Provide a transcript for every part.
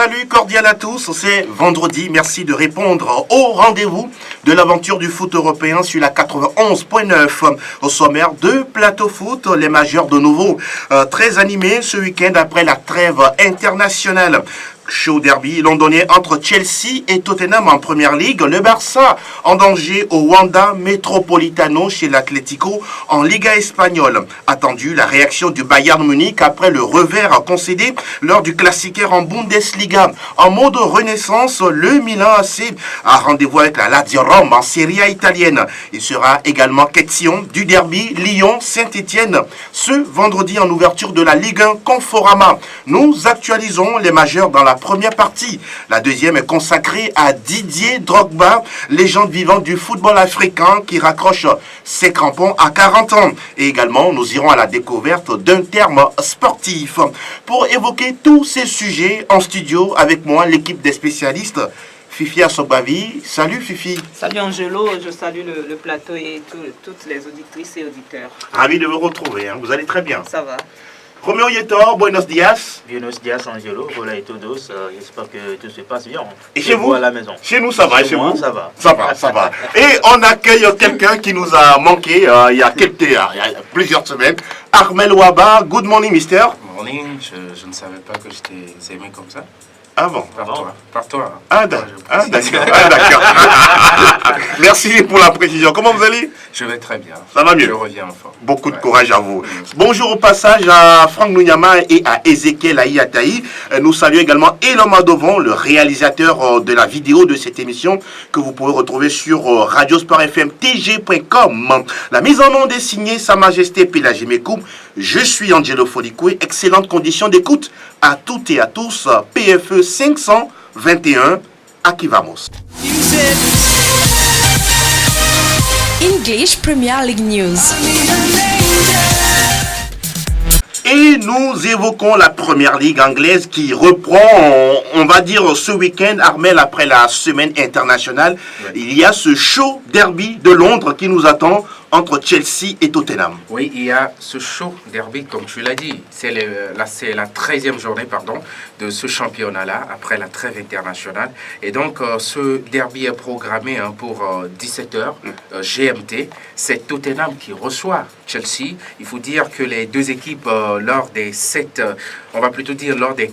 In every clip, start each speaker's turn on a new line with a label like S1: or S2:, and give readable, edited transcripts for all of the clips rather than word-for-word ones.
S1: salut cordial à tous, c'est vendredi, merci de répondre au rendez-vous de l'aventure du foot européen sur la 91.9. Au sommaire de Plateau Foot, les majeurs de nouveau très animés ce week-end après la trêve internationale. Chaud derby londonien entre Chelsea et Tottenham en première ligue. Le Barça en danger au Wanda Metropolitano chez l'Atlético en Liga espagnole. Attendu la réaction du Bayern Munich après le revers concédé lors du Classiqueur en Bundesliga. En mode renaissance, le Milan AC a rendez-vous avec la Lazio Rome en Serie A italienne. Il sera également question du derby Lyon-Saint-Etienne ce vendredi en ouverture de la Ligue 1 Conforama. Nous actualisons les majeurs dans la première partie. La deuxième est consacrée à Didier Drogba, légende vivante du football africain qui raccroche ses crampons à 40 ans. Et également, nous irons à la découverte d'un terme sportif. Pour évoquer tous ces sujets en studio, avec moi, l'équipe des spécialistes, Fifi Assobavi. Salut Fifi.
S2: Salut Angelo, je salue le plateau et toutes les auditrices et auditeurs.
S1: Ravi de vous retrouver, hein. Vous allez très bien.
S2: Ça va.
S1: Romeo Yetor, buenos dias.
S3: Buenos dias Angelo, voilà et todos, j'espère que tout se passe bien.
S1: Et chez vous
S3: à la maison.
S1: Chez nous ça va, chez
S3: moi,
S1: vous
S3: ça va.
S1: Ça va, ça va. Et on accueille quelqu'un qui nous a manqué il y a plusieurs semaines. Armel Ouaba, good morning mister.
S4: Morning, je ne savais pas que je t'ai aimé comme ça.
S1: Ah bon?
S4: Par toi.
S1: Ah d'accord. Merci pour la précision. Comment vous allez?
S4: Je vais très bien.
S1: Ça va mieux?
S4: Je reviens en forme.
S1: Beaucoup de courage à vous. Bonjour au passage à Franck Nounyama et à Ezekiel Aïataï. Nous saluons également Elom Adovon, le réalisateur de la vidéo de cette émission que vous pouvez retrouver sur radiosportfmtg.com. La mise en onde est signée Sa Majesté Pélagie Mekou. Je suis Angelo Folikwe. Excellente condition d'écoute à toutes et à tous. PFE 521, aquí vamos.
S5: English Premier League News.
S1: Et nous évoquons la première ligue anglaise qui reprend, on va dire, ce week-end, Armel, après la semaine internationale. Ouais. Il y a ce chaud derby de Londres qui nous attend entre Chelsea et Tottenham.
S4: Oui, il y a ce chaud derby, comme tu l'as dit. C'est la 13e journée de ce championnat-là, après la trêve internationale. Et donc, ce derby est programmé pour 17h GMT. C'est Tottenham qui reçoit Chelsea. Il faut dire que les deux équipes, lors des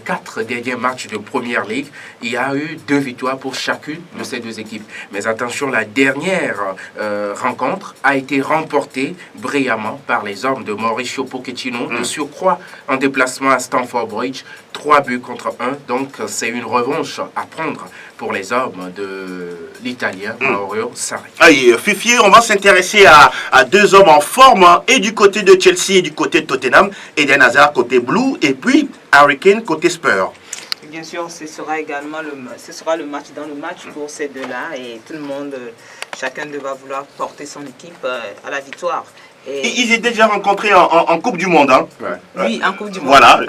S4: 4 derniers matchs de Première Ligue, il y a eu 2 victoires pour chacune de ces deux équipes. Mais attention, la dernière rencontre a été remportée brillamment par les hommes de Mauricio Pochettino, de surcroît en déplacement à Stamford Bridge, 3 buts contre 1. Donc c'est une revanche à prendre pour les hommes de l'Italien Mauro Sarri.
S1: Allez, Fifi, on va s'intéresser à deux hommes en forme, et du côté de Chelsea et du côté de Tottenham, Eden Hazard côté Blue et puis Harry Kane côté Spurs.
S2: Bien sûr, ce sera le match dans le match pour ces deux-là et tout le monde, chacun va vouloir porter son équipe à la victoire.
S1: Et ils étaient déjà rencontrés en Coupe du Monde. Hein.
S2: Ouais. Oui, en Coupe du Monde.
S1: Voilà.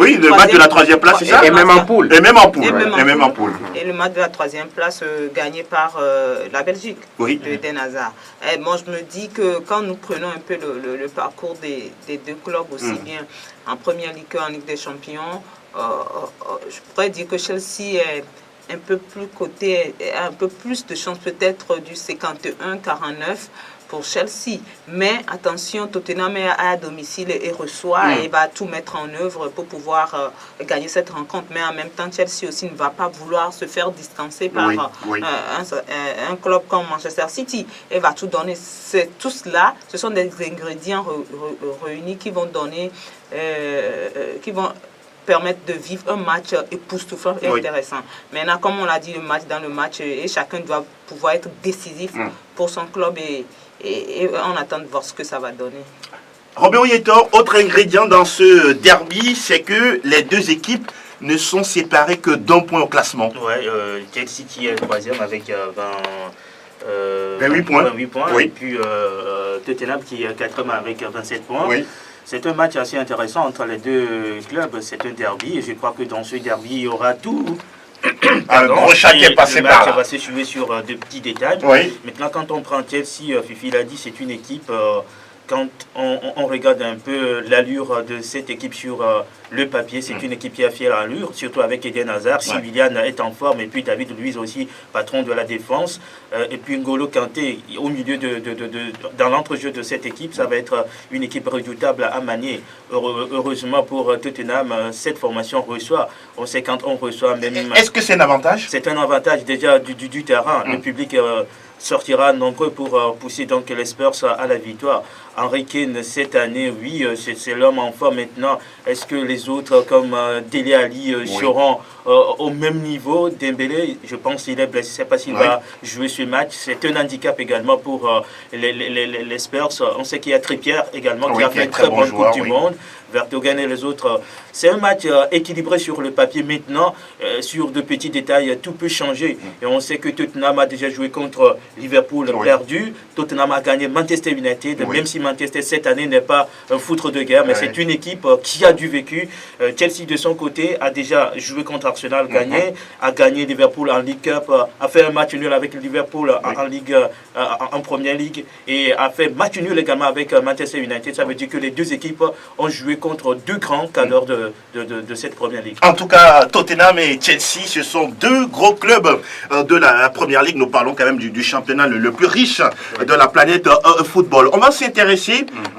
S2: Oui,
S1: le match de la 3e place, c'est ça?
S4: Et même en poule.
S1: Et même en poule.
S2: Et le match de la 3e place gagné par la Belgique, de Eden Hazard. Et moi, je me dis que quand nous prenons un peu le parcours des deux clubs, aussi bien en Première Ligue qu'en Ligue des Champions, je pourrais dire que Chelsea est un peu plus coté, un peu plus de chance peut-être du 51-49 pour Chelsea. Mais attention, Tottenham est à domicile et reçoit et va tout mettre en œuvre pour pouvoir gagner cette rencontre. Mais en même temps, Chelsea aussi ne va pas vouloir se faire distancer par un club comme Manchester City. Et va tout donner. Tout cela, ce sont des ingrédients réunis qui vont donner, qui vont permettre de vivre un match époustouflant et intéressant. Maintenant, comme on l'a dit, le match dans le match, et chacun doit pouvoir être décisif pour son club et on attend de voir ce que ça va donner.
S1: Robert Yetor, autre ingrédient dans ce derby, c'est que les deux équipes ne sont séparées que d'un point au classement.
S3: Ouais, Chelsea qui est 3e avec
S1: 28 points.
S3: Oui. Et puis Tottenham qui est 4e avec 27 points. Oui. C'est un match assez intéressant entre les deux clubs. C'est un derby et je crois que dans ce derby, il y aura tout.
S1: Un gros chacun passé par là.
S3: Ça va se jouer sur de petits détails.
S1: Oui.
S3: Maintenant, quand on prend Chelsea, Fifi l'a dit, c'est une équipe quand on regarde un peu l'allure de cette équipe sur le papier, c'est une équipe qui a fière allure, surtout avec Eden Hazard. Si Willian est en forme, et puis David Luiz aussi, patron de la défense, et puis N'Golo Kanté au milieu dans l'entrejeu de cette équipe, ça va être une équipe redoutable à manier. Heureusement pour Tottenham, cette formation reçoit. On sait quand on reçoit même...
S1: Est-ce que c'est un avantage?
S3: C'est un avantage déjà du terrain. Le public sortira nombreux pour pousser donc les Spurs à la victoire. Henry Kane, cette année, oui, c'est l'homme en forme maintenant. Est-ce que les autres, comme Dele Alli, seront au même niveau? Dembélé, je pense qu'il est blessé. Je ne sais pas s'il va jouer ce match. C'est un handicap également pour les Spurs. On sait qu'il y a Trippier également qui a fait une très bonne Coupe du Monde. Vertonghen et les autres. C'est un match équilibré sur le papier maintenant. Sur de petits détails, tout peut changer. Et on sait que Tottenham a déjà joué contre Liverpool, perdu. Tottenham a gagné Manchester United, même si Manchester cette année n'est pas un foutre de guerre, mais c'est une équipe qui a du vécu. Chelsea de son côté a déjà joué contre Arsenal, gagné, a gagné Liverpool en League Cup, a fait un match nul avec Liverpool en Première Ligue et a fait match nul également avec Manchester United. Ça veut dire que les deux équipes ont joué contre deux grands cadres de cette Première Ligue.
S1: En tout cas, Tottenham et Chelsea, ce sont deux gros clubs de la Première Ligue. Nous parlons quand même du championnat le plus riche de la planète football. On va s'intéresser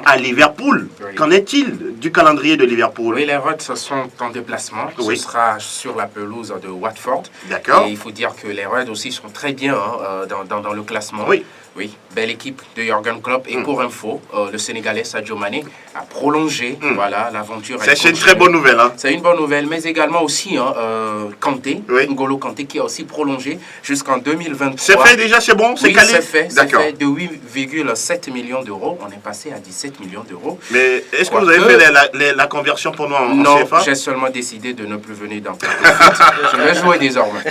S1: à Liverpool. Qu'en est-il du calendrier de Liverpool?
S4: Oui, les Reds sont en déplacement. Ce sera sur la pelouse de Watford.
S1: D'accord.
S4: Et il faut dire que les Reds aussi sont très bien dans le classement. Oui, belle équipe de Jürgen Klopp. Et pour info, le Sénégalais Sadio Mané a prolongé l'aventure.
S1: C'est une très bonne nouvelle.
S4: C'est une bonne nouvelle, mais également aussi Kanté, N'Golo Kanté qui a aussi prolongé jusqu'en 2023.
S1: C'est fait déjà, c'est bon, c'est calé.
S4: C'est fait. C'est fait de 8,7 millions d'euros. On est passé à 17 millions d'euros.
S1: Mais est-ce que vous avez fait la conversion pour nous en
S4: Non,
S1: CFA?
S4: j'ai seulement décidé de ne plus venir dans le foot. Je vais jouer désormais.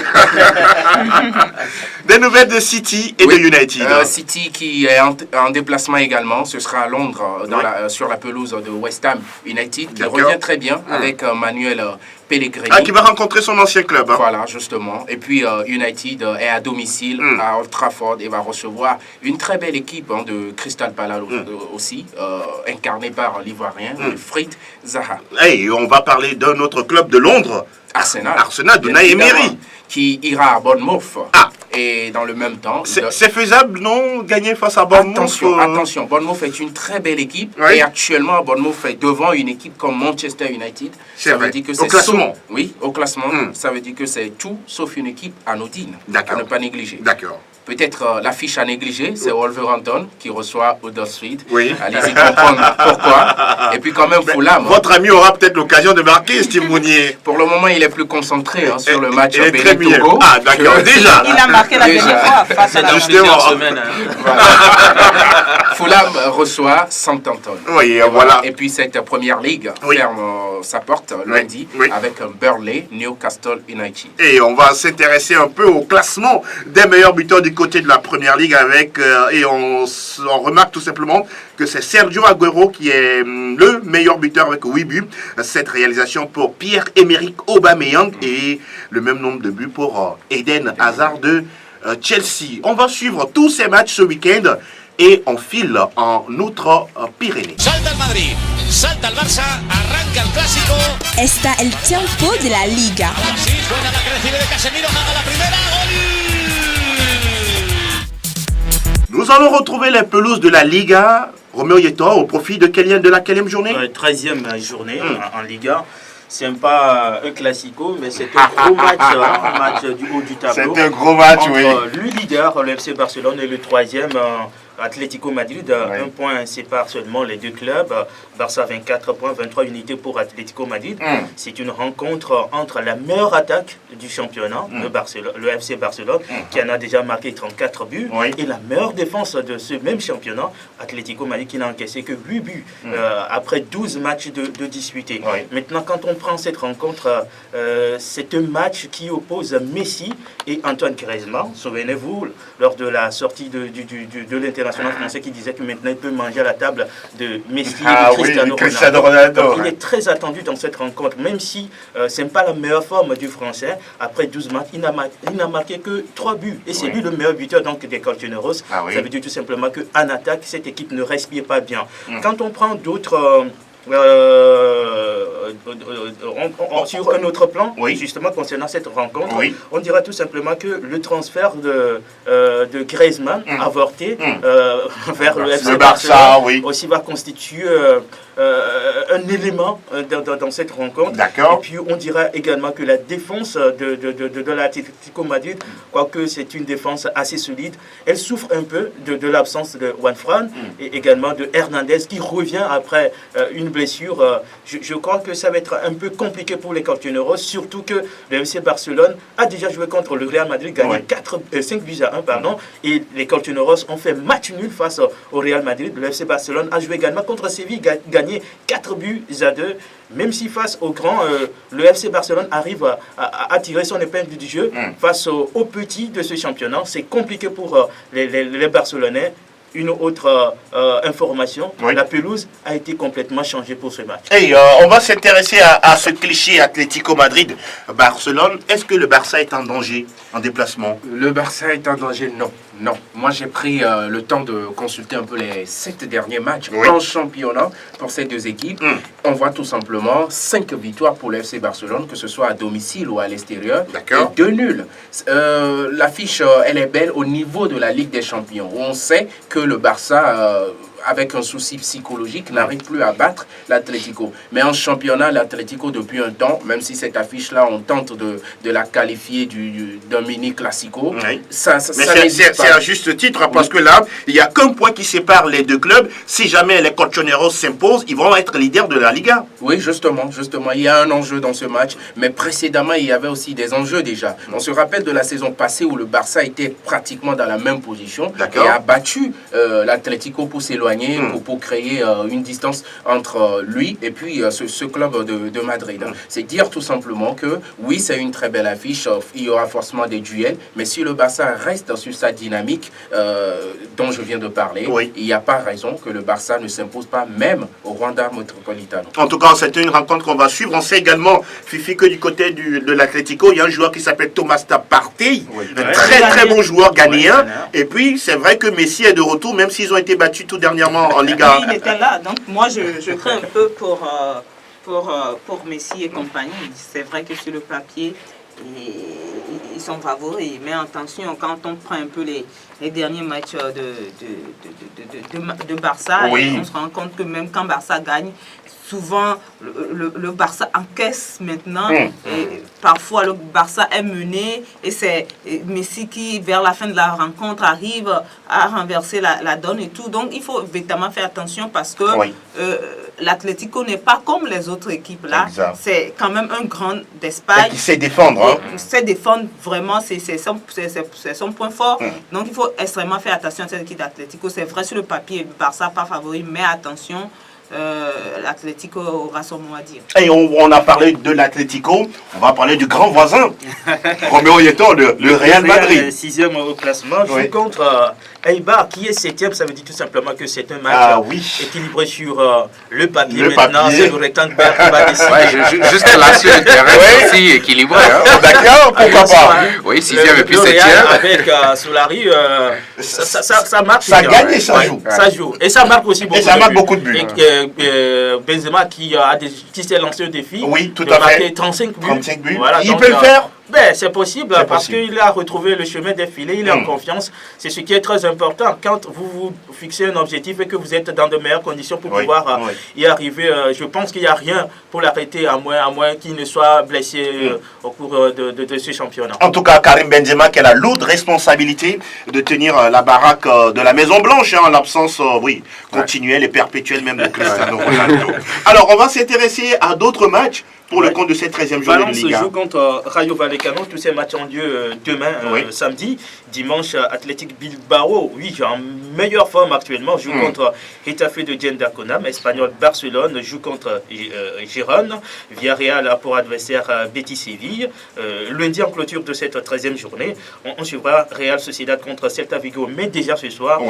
S1: Des nouvelles de City et de United.
S4: City qui est en déplacement également. Ce sera à Londres, sur la pelouse de West Ham United, qui revient très bien avec Manuel Pellegrini.
S1: Qui va rencontrer son ancien club.
S4: Voilà, justement. Et puis United est à domicile à Old Trafford et va recevoir une très belle équipe de Crystal Palace aussi, incarnée par l'Ivoirien, Wilfried Zaha.
S1: Et on va parler d'un autre club de Londres. Arsenal de Unai Emery.
S4: Qui ira à Bournemouth. Et dans le même temps...
S1: C'est faisable, non, gagner face à Bournemouth?
S4: Attention, Bournemouth est une très belle équipe. Et actuellement, Bournemouth est devant une équipe comme Manchester United. Ça veut dire que
S1: au classement.
S4: Oui, au classement. Ça veut dire que c'est tout sauf une équipe anodine. À ne pas négliger.
S1: D'accord.
S4: Peut-être l'affiche à négliger, c'est Wolverhampton qui reçoit Huddersfield.
S1: Allez-y
S4: comprendre pourquoi. Et puis quand même Fulham.
S1: Votre ami aura peut-être l'occasion de marquer, Steve Mounier.
S4: Pour le moment, il est plus concentré sur le match
S1: Bénin-Togo. D'accord, déjà.
S2: Il a marqué la dernière fois face à la
S3: semaine.
S4: Fulham reçoit Southampton.
S1: Voilà.
S4: Et puis cette première ligue ferme sa porte lundi avec Burnley, Newcastle United.
S1: Et on va s'intéresser un peu au classement des meilleurs buteurs du côté de la Première Ligue et on remarque tout simplement que c'est Sergio Aguero qui est le meilleur buteur avec 8 buts. Cette réalisation pour Pierre-Emerick Aubameyang et le même nombre de buts pour Eden Hazard de Chelsea. On va suivre tous ces matchs ce week-end et on file en Outre-Pyrénées.
S5: Salta el Madrid, salta el Barça, arranca el clásico.
S6: Está el tiempo de la Liga.
S5: Sí, buena la que recibe de Casemiro, haga la primera, gol.
S1: Nous allons retrouver les pelouses de la Liga. Roméo Yetor au profit de la quelle journée?
S3: 13e journée en Liga. C'est pas un classico, mais c'est un gros match, un match du haut du tableau.
S1: C'est un gros match,
S3: entre le leader, le FC Barcelone, et le troisième, Atlético Madrid. Un point sépare seulement les deux clubs. Barça 24 points, 23 unités pour Atlético Madrid. C'est une rencontre entre la meilleure attaque du championnat, le FC Barcelone, qui en a déjà marqué 34 buts, et la meilleure défense de ce même championnat, Atlético Madrid, qui n'a encaissé que 8 buts après 12 matchs de disputés. Maintenant, quand on prend cette rencontre, c'est un match qui oppose Messi et Antoine Griezmann. Souvenez-vous, lors de la sortie de l'international l'international français qui disait que maintenant il peut manger à la table de Messi
S1: Ah
S3: et de
S1: oui,
S3: Cristiano
S1: Ronaldo.
S3: Donc, il est très attendu dans cette rencontre, même si ce n'est pas la meilleure forme du français. Après 12 matchs, il n'a marqué que 3 buts. Et c'est lui le meilleur buteur donc, des Colchoneros.
S1: Ah oui.
S3: Ça veut dire tout simplement qu'en attaque, cette équipe ne respire pas bien. Quand on prend d'autres... sur un autre plan, justement concernant cette rencontre, on dira tout simplement que le transfert de Griezmann avorté vers le FC
S1: Barça
S3: aussi va constituer un élément dans cette rencontre.
S1: D'accord.
S3: Et puis on dira également que la défense de l'Atlético Madrid, quoique c'est une défense assez solide, elle souffre un peu de l'absence de Juan Fran et également de Hernandez qui revient après une blessure. Je crois que ça va être un peu compliqué pour les Colchoneros, surtout que le FC Barcelone a déjà joué contre le Real Madrid, gagné 5 buts à 1, pardon, et les Colchoneros ont fait match nul face au Real Madrid. Le FC Barcelone a joué également contre Séville, gagné 4 buts à 2. Même si face au grand, le FC Barcelone arrive à tirer son épingle du jeu face aux petits de ce championnat. C'est compliqué pour les Barcelonais. Une autre information, la pelouse a été complètement changée pour ce match.
S1: Et on va s'intéresser à ce cliché Atlético Madrid-Barcelone. Est-ce que le Barça est en danger en déplacement?
S4: Le Barça est en danger? Non. Non. Moi, j'ai pris le temps de consulter un peu les 7 derniers matchs en championnat pour ces deux équipes. On voit tout simplement 5 victoires pour le FC Barcelone, que ce soit à domicile ou à l'extérieur.
S1: D'accord.
S4: Et 2 nuls. L'affiche, elle est belle au niveau de la Ligue des Champions, où on sait que le Barça, avec un souci psychologique, n'arrive plus à battre l'Atlético. Mais en championnat, l'Atlético, depuis un temps, même si cette affiche-là, on tente de la qualifier d'un mini-classico, ça n'existe pas.
S1: C'est à juste titre, parce que là, il n'y a qu'un point qui sépare les deux clubs. Si jamais les Colchoneros s'imposent, ils vont être leaders de la Liga.
S4: Oui, justement, il y a un enjeu dans ce match, mais précédemment, il y avait aussi des enjeux déjà. On se rappelle de la saison passée où le Barça était pratiquement dans la même position et a battu l'Atlético pour s'éloigner, pour créer une distance entre lui et puis ce club de Madrid. C'est dire tout simplement que oui, c'est une très belle affiche, il y aura forcément des duels, mais si le Barça reste sur sa dynamique dont je viens de parler, il n'y a pas raison que le Barça ne s'impose pas même au Wanda Metropolitano.
S1: En tout cas, c'est une rencontre qu'on va suivre. On sait également, Fifi, que du côté de l'Atlético, il y a un joueur qui s'appelle Thomas Partey, un très bon joueur ghanéen. Et puis, c'est vrai que Messi est de retour, même s'ils ont été battus tout dernièrement en Liga.
S2: Il était là, donc moi je crains un peu pour Messi et compagnie. C'est vrai que sur le papier, ils sont favoris, mais attention, quand on prend un peu les derniers matchs de Barça, on se rend compte que même quand Barça gagne, souvent le Barça encaisse maintenant et parfois le Barça est mené et c'est Messi qui vers la fin de la rencontre arrive à renverser la donne et tout. Donc il faut évidemment faire attention parce que l'Atlético n'est pas comme les autres équipes là. C'est quand même un grand d'Espagne.
S1: Il sait défendre.
S2: Il sait défendre vraiment, c'est son point fort. Donc il faut extrêmement faire attention à cette équipe d'Atlético. C'est vrai sur le papier, le Barça pas favori, mais attention. L'Atlético aura son mot à dire. Et
S1: on a parlé de l'Atlético, on va parler du grand voisin, Roméo Yeto, le Real Madrid.
S3: 6e au classement, joue contre Eibar qui est 7e, ça veut dire tout simplement que c'est un match équilibré sur le papier. Maintenant, c'est le rectangle qui va décider.
S4: Juste là sur le terrain, aussi équilibré.
S1: D'accord, pourquoi pas.
S4: Oui, 6e et puis 7e.
S3: Avec Solari, ça marche.
S1: Ça gagne et ça joue.
S3: Ça joue. Et ça marque aussi beaucoup.
S1: Et ça marque beaucoup de buts.
S3: Benzema qui s'est lancé au défi
S1: de marquer
S3: 35 buts.
S1: 35 buts.
S3: Voilà,
S1: il peut le faire.
S3: C'est possible parce qu'il a retrouvé le chemin des filets, il est en confiance. C'est ce qui est très important. Quand vous fixez un objectif et que vous êtes dans de meilleures conditions pour pouvoir y arriver, je pense qu'il n'y a rien pour l'arrêter à moins qu'il ne soit blessé au cours de ce championnat.
S1: En tout cas, Karim Benzema qui a la lourde responsabilité de tenir la baraque de la Maison Blanche en l'absence continuelle et perpétuelle même de Cristiano Ronaldo. Alors, on va s'intéresser à d'autres matchs pour le compte de cette 13e journée de Liga.
S3: Valence joue contre Rayo Vallecano. Tous ces matchs ont lieu demain, samedi. Dimanche, Athletic Bilbao, en meilleure forme actuellement, joue contre Getafe de Dienda-Konam, Espagnol Barcelone joue contre Gérone, Villarreal a pour adversaire Betis Séville. Lundi en clôture de cette 13e journée, on suivra Real Sociedad contre Celta Vigo, mais déjà ce soir,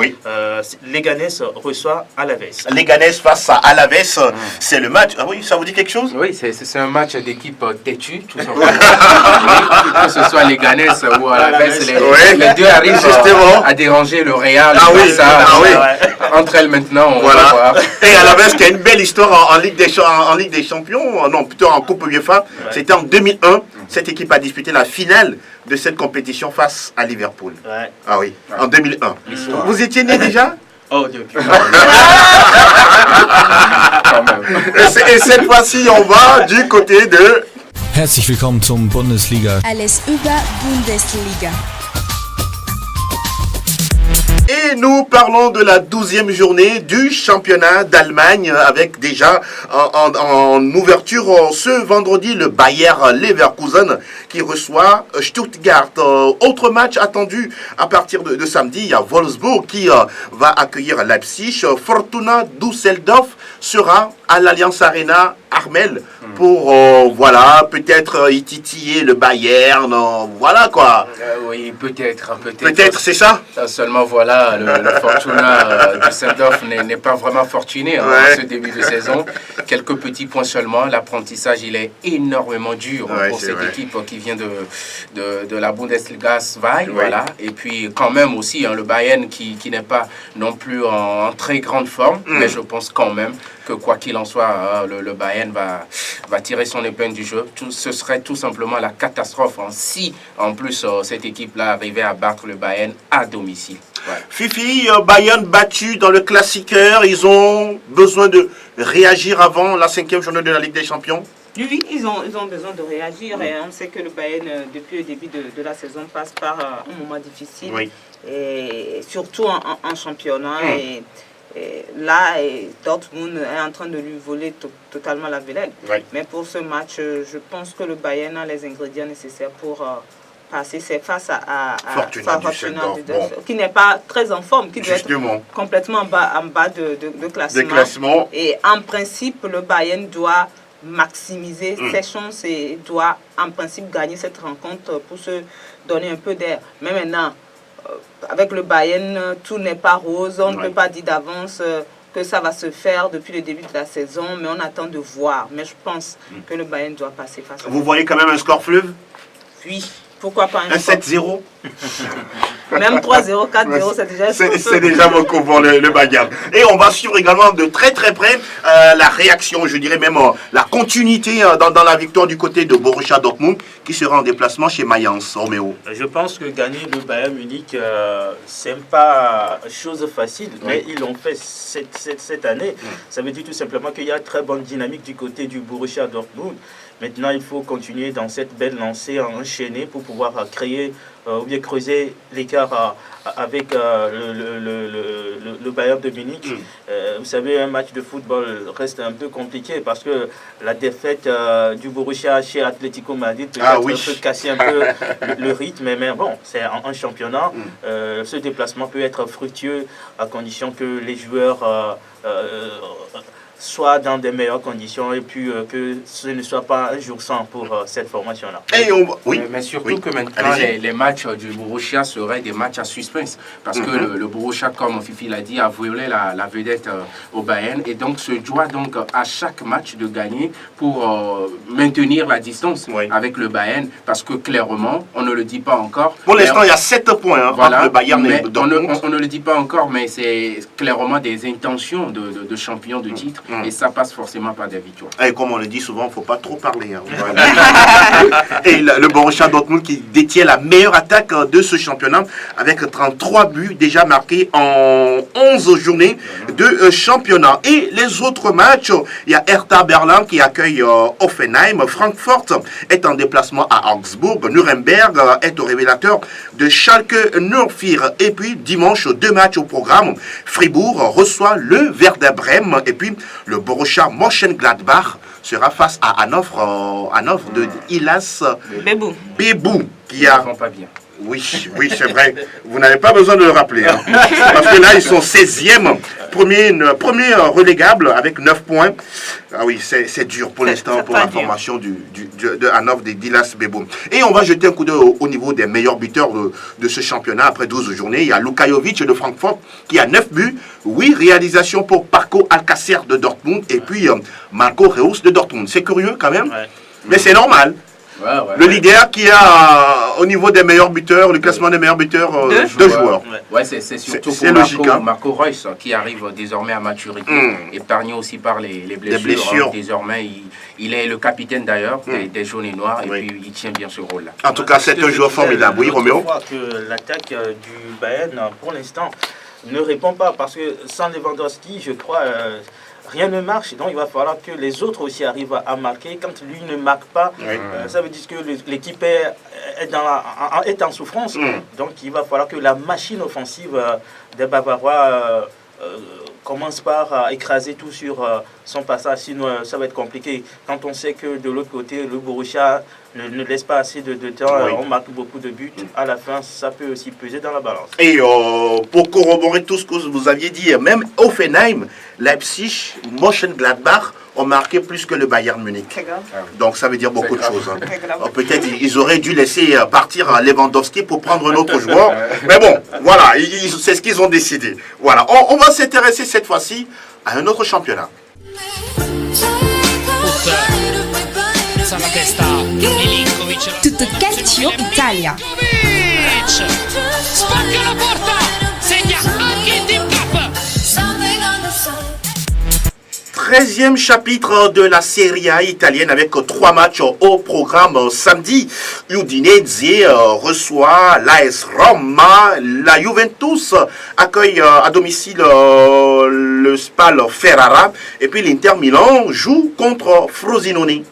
S3: Leganés reçoit Alaves.
S1: Leganés face à Alaves, c'est le match. Ah oui, ça vous dit quelque chose?
S4: Oui, c'est un match d'équipe têtue, tout simplement. Que ce soit Leganés ou Alaves, les deux arrivent à déranger le Real. Entre elles maintenant, on va voir.
S1: Et Alaves qui a une belle histoire en Ligue des Champions, non, plutôt en Coupe UEFA. C'était en 2001. Cette équipe a disputé la finale de cette compétition face à Liverpool. Ah oui, en 2001. Vous étiez né déjà?
S3: Oh Dieu.
S1: Et cette fois-ci, on va du côté de...
S7: Herzlich willkommen zum Bundesliga.
S6: Alles über Bundesliga.
S1: Et nous parlons de la 12e journée du championnat d'Allemagne avec déjà en ouverture ce vendredi le Bayer Leverkusen qui reçoit Stuttgart. Autre match attendu à partir de samedi, il y a Wolfsburg qui va accueillir Leipzig. Fortuna Düsseldorf sera à l'Allianz Arena Armel pour voilà, peut-être y titiller le Bayern, voilà quoi.
S4: Oui, peut-être.
S1: Peut-être, c'est ça.
S4: Seulement voilà, le Fortuna Düsseldorf n'est pas vraiment fortuné en ce début de saison. Quelques petits points seulement. L'apprentissage, il est énormément dur pour cette équipe qui vient de la Bundesliga 2. Voilà. Et puis quand même aussi, le Bayern qui n'est pas non plus en très grande forme, mais je pense quand même que quoi qu'il en soit, le Bayern va tirer son épingle du jeu. Ce serait tout simplement la catastrophe si en plus cette équipe-là arrivait à battre le Bayern à domicile.
S1: Fifi, Bayern battu dans le classiqueur, ils ont besoin de réagir avant la 5e journée de la Ligue des Champions?
S2: Oui, ils ont besoin de réagir et on sait que le Bayern, depuis le début de la saison, passe par un moment difficile, et surtout en championnat. Et là, Dortmund est en train de lui voler totalement la vedette. Mais pour ce match, je pense que le Bayern a les ingrédients nécessaires pour passer. C'est face à Fortuna Düsseldorf, qui n'est pas très en forme, qui doit être complètement en bas de classement. Et en principe, le Bayern doit maximiser ses chances et doit en principe gagner cette rencontre pour se donner un peu d'air. Mais maintenant, avec le Bayern, tout n'est pas rose. On ne peut pas dire d'avance que ça va se faire depuis le début de la saison, mais on attend de voir. Mais je pense que le Bayern doit passer face à...
S1: Vous voyez quand même un score fleuve?
S2: Oui. Pourquoi pas
S1: un 7-0?
S2: Même 3-0, 4-0, c'est déjà...
S1: C'est déjà beaucoup pour le Bayern. Et on va suivre également de très très près la réaction, je dirais même la continuité dans la victoire du côté de Borussia Dortmund qui sera en déplacement chez Mayence, Roméo.
S3: Je pense que gagner le Bayern Munich, c'est pas chose facile, mais ils l'ont fait cette année. Ça veut dire tout simplement qu'il y a très bonne dynamique du côté du Borussia Dortmund. Maintenant, il faut continuer dans cette belle lancée enchaînée pour pouvoir créer ou bien creuser l'écart avec le Bayern de Munich. Vous savez, un match de football reste un peu compliqué parce que la défaite du Borussia chez Atlético Madrid peut casser un peu le rythme. Mais bon, c'est un championnat. Ce déplacement peut être fructueux à condition que les joueurs... soit dans des meilleures conditions et puis que ce ne soit pas un jour sans pour cette formation-là.
S4: Mais surtout que maintenant, les matchs du Borussia seraient des matchs à suspense parce que le Borussia, comme Fifi l'a dit, a volé la vedette au Bayern et donc se doit donc à chaque match de gagner pour maintenir la distance avec le Bayern parce que clairement, on ne le dit pas encore.
S1: Pour l'instant, il y a 7 points entre le Bayern et le Dortmund.
S4: On ne le dit pas encore, mais c'est clairement des intentions de champion de titre. Et ça passe forcément par des victoires.
S1: Et comme on le dit souvent, il ne faut pas trop parler. Et le Borussia Dortmund qui détient la meilleure attaque de ce championnat avec 33 buts déjà marqués en 11 journées de championnat. Et les autres matchs, il y a Hertha Berlin qui accueille Hoffenheim. Francfort est en déplacement à Augsbourg. Nuremberg est au révélateur de Schalke 04. Et puis dimanche, 2 matchs au programme. Fribourg reçoit le Werder Bremen. Et puis le Borussia Mönchengladbach sera face à Hanovre de Ilas Bebou qui a...
S4: Ils ne vont pas bien.
S1: Oui, c'est vrai. Vous n'avez pas besoin de le rappeler. Hein. Parce que là, ils sont 16e, premier relégable avec 9 points. Ah oui, c'est dur pour l'instant pour la formation de Hanovre de Dilas Bebo. Et on va jeter un coup d'œil au niveau des meilleurs buteurs de ce championnat après 12 journées. Il y a Lukajovic de Francfort qui a 9 buts, 8 réalisations pour Paco Alcacer de Dortmund et puis Marco Reus de Dortmund. C'est curieux quand même, mais c'est normal. Le leader qui a au niveau des meilleurs buteurs, le classement des meilleurs buteurs, deux joueurs.
S4: Ouais, c'est surtout pour Marco Reus qui arrive désormais à maturité, épargné aussi par les blessures. Désormais, il est le capitaine d'ailleurs des jaunes et noirs et puis il tient bien ce rôle-là.
S1: En tout cas, c'est un joueur formidable. Oui, Roméo.
S3: Je crois que l'attaque du Bayern, pour l'instant, ne répond pas parce que sans Lewandowski, je crois... rien ne marche, donc il va falloir que les autres aussi arrivent à marquer. Quand lui ne marque pas, ça veut dire que l'équipe est en souffrance. Donc il va falloir que la machine offensive des Bavarois commence par écraser tout sur son passage, sinon ça va être compliqué. Quand on sait que de l'autre côté, le Borussia ne laisse pas assez de temps, on marque beaucoup de buts, à la fin ça peut aussi peser dans la balance.
S1: Et pour corroborer tout ce que vous aviez dit, même Offenheim, Leipzig, Mönchengladbach ont marqué plus que le Bayern Munich. Donc ça veut dire beaucoup de choses. Hein. Peut-être ils auraient dû laisser partir Lewandowski pour prendre un autre joueur. Mais bon, voilà, c'est ce qu'ils ont décidé. Voilà, on va s'intéresser cette fois-ci à un autre championnat.
S6: Tutto Calcio Italia.
S5: Spacca la porta, segna anche il Team Cup.
S1: 13e chapitre de la Serie A italienne avec 3 matchs au programme samedi. Udinese reçoit l'AS Roma, la Juventus accueille à domicile le Spal Ferrara et puis l'Inter Milan joue contre Frosinone.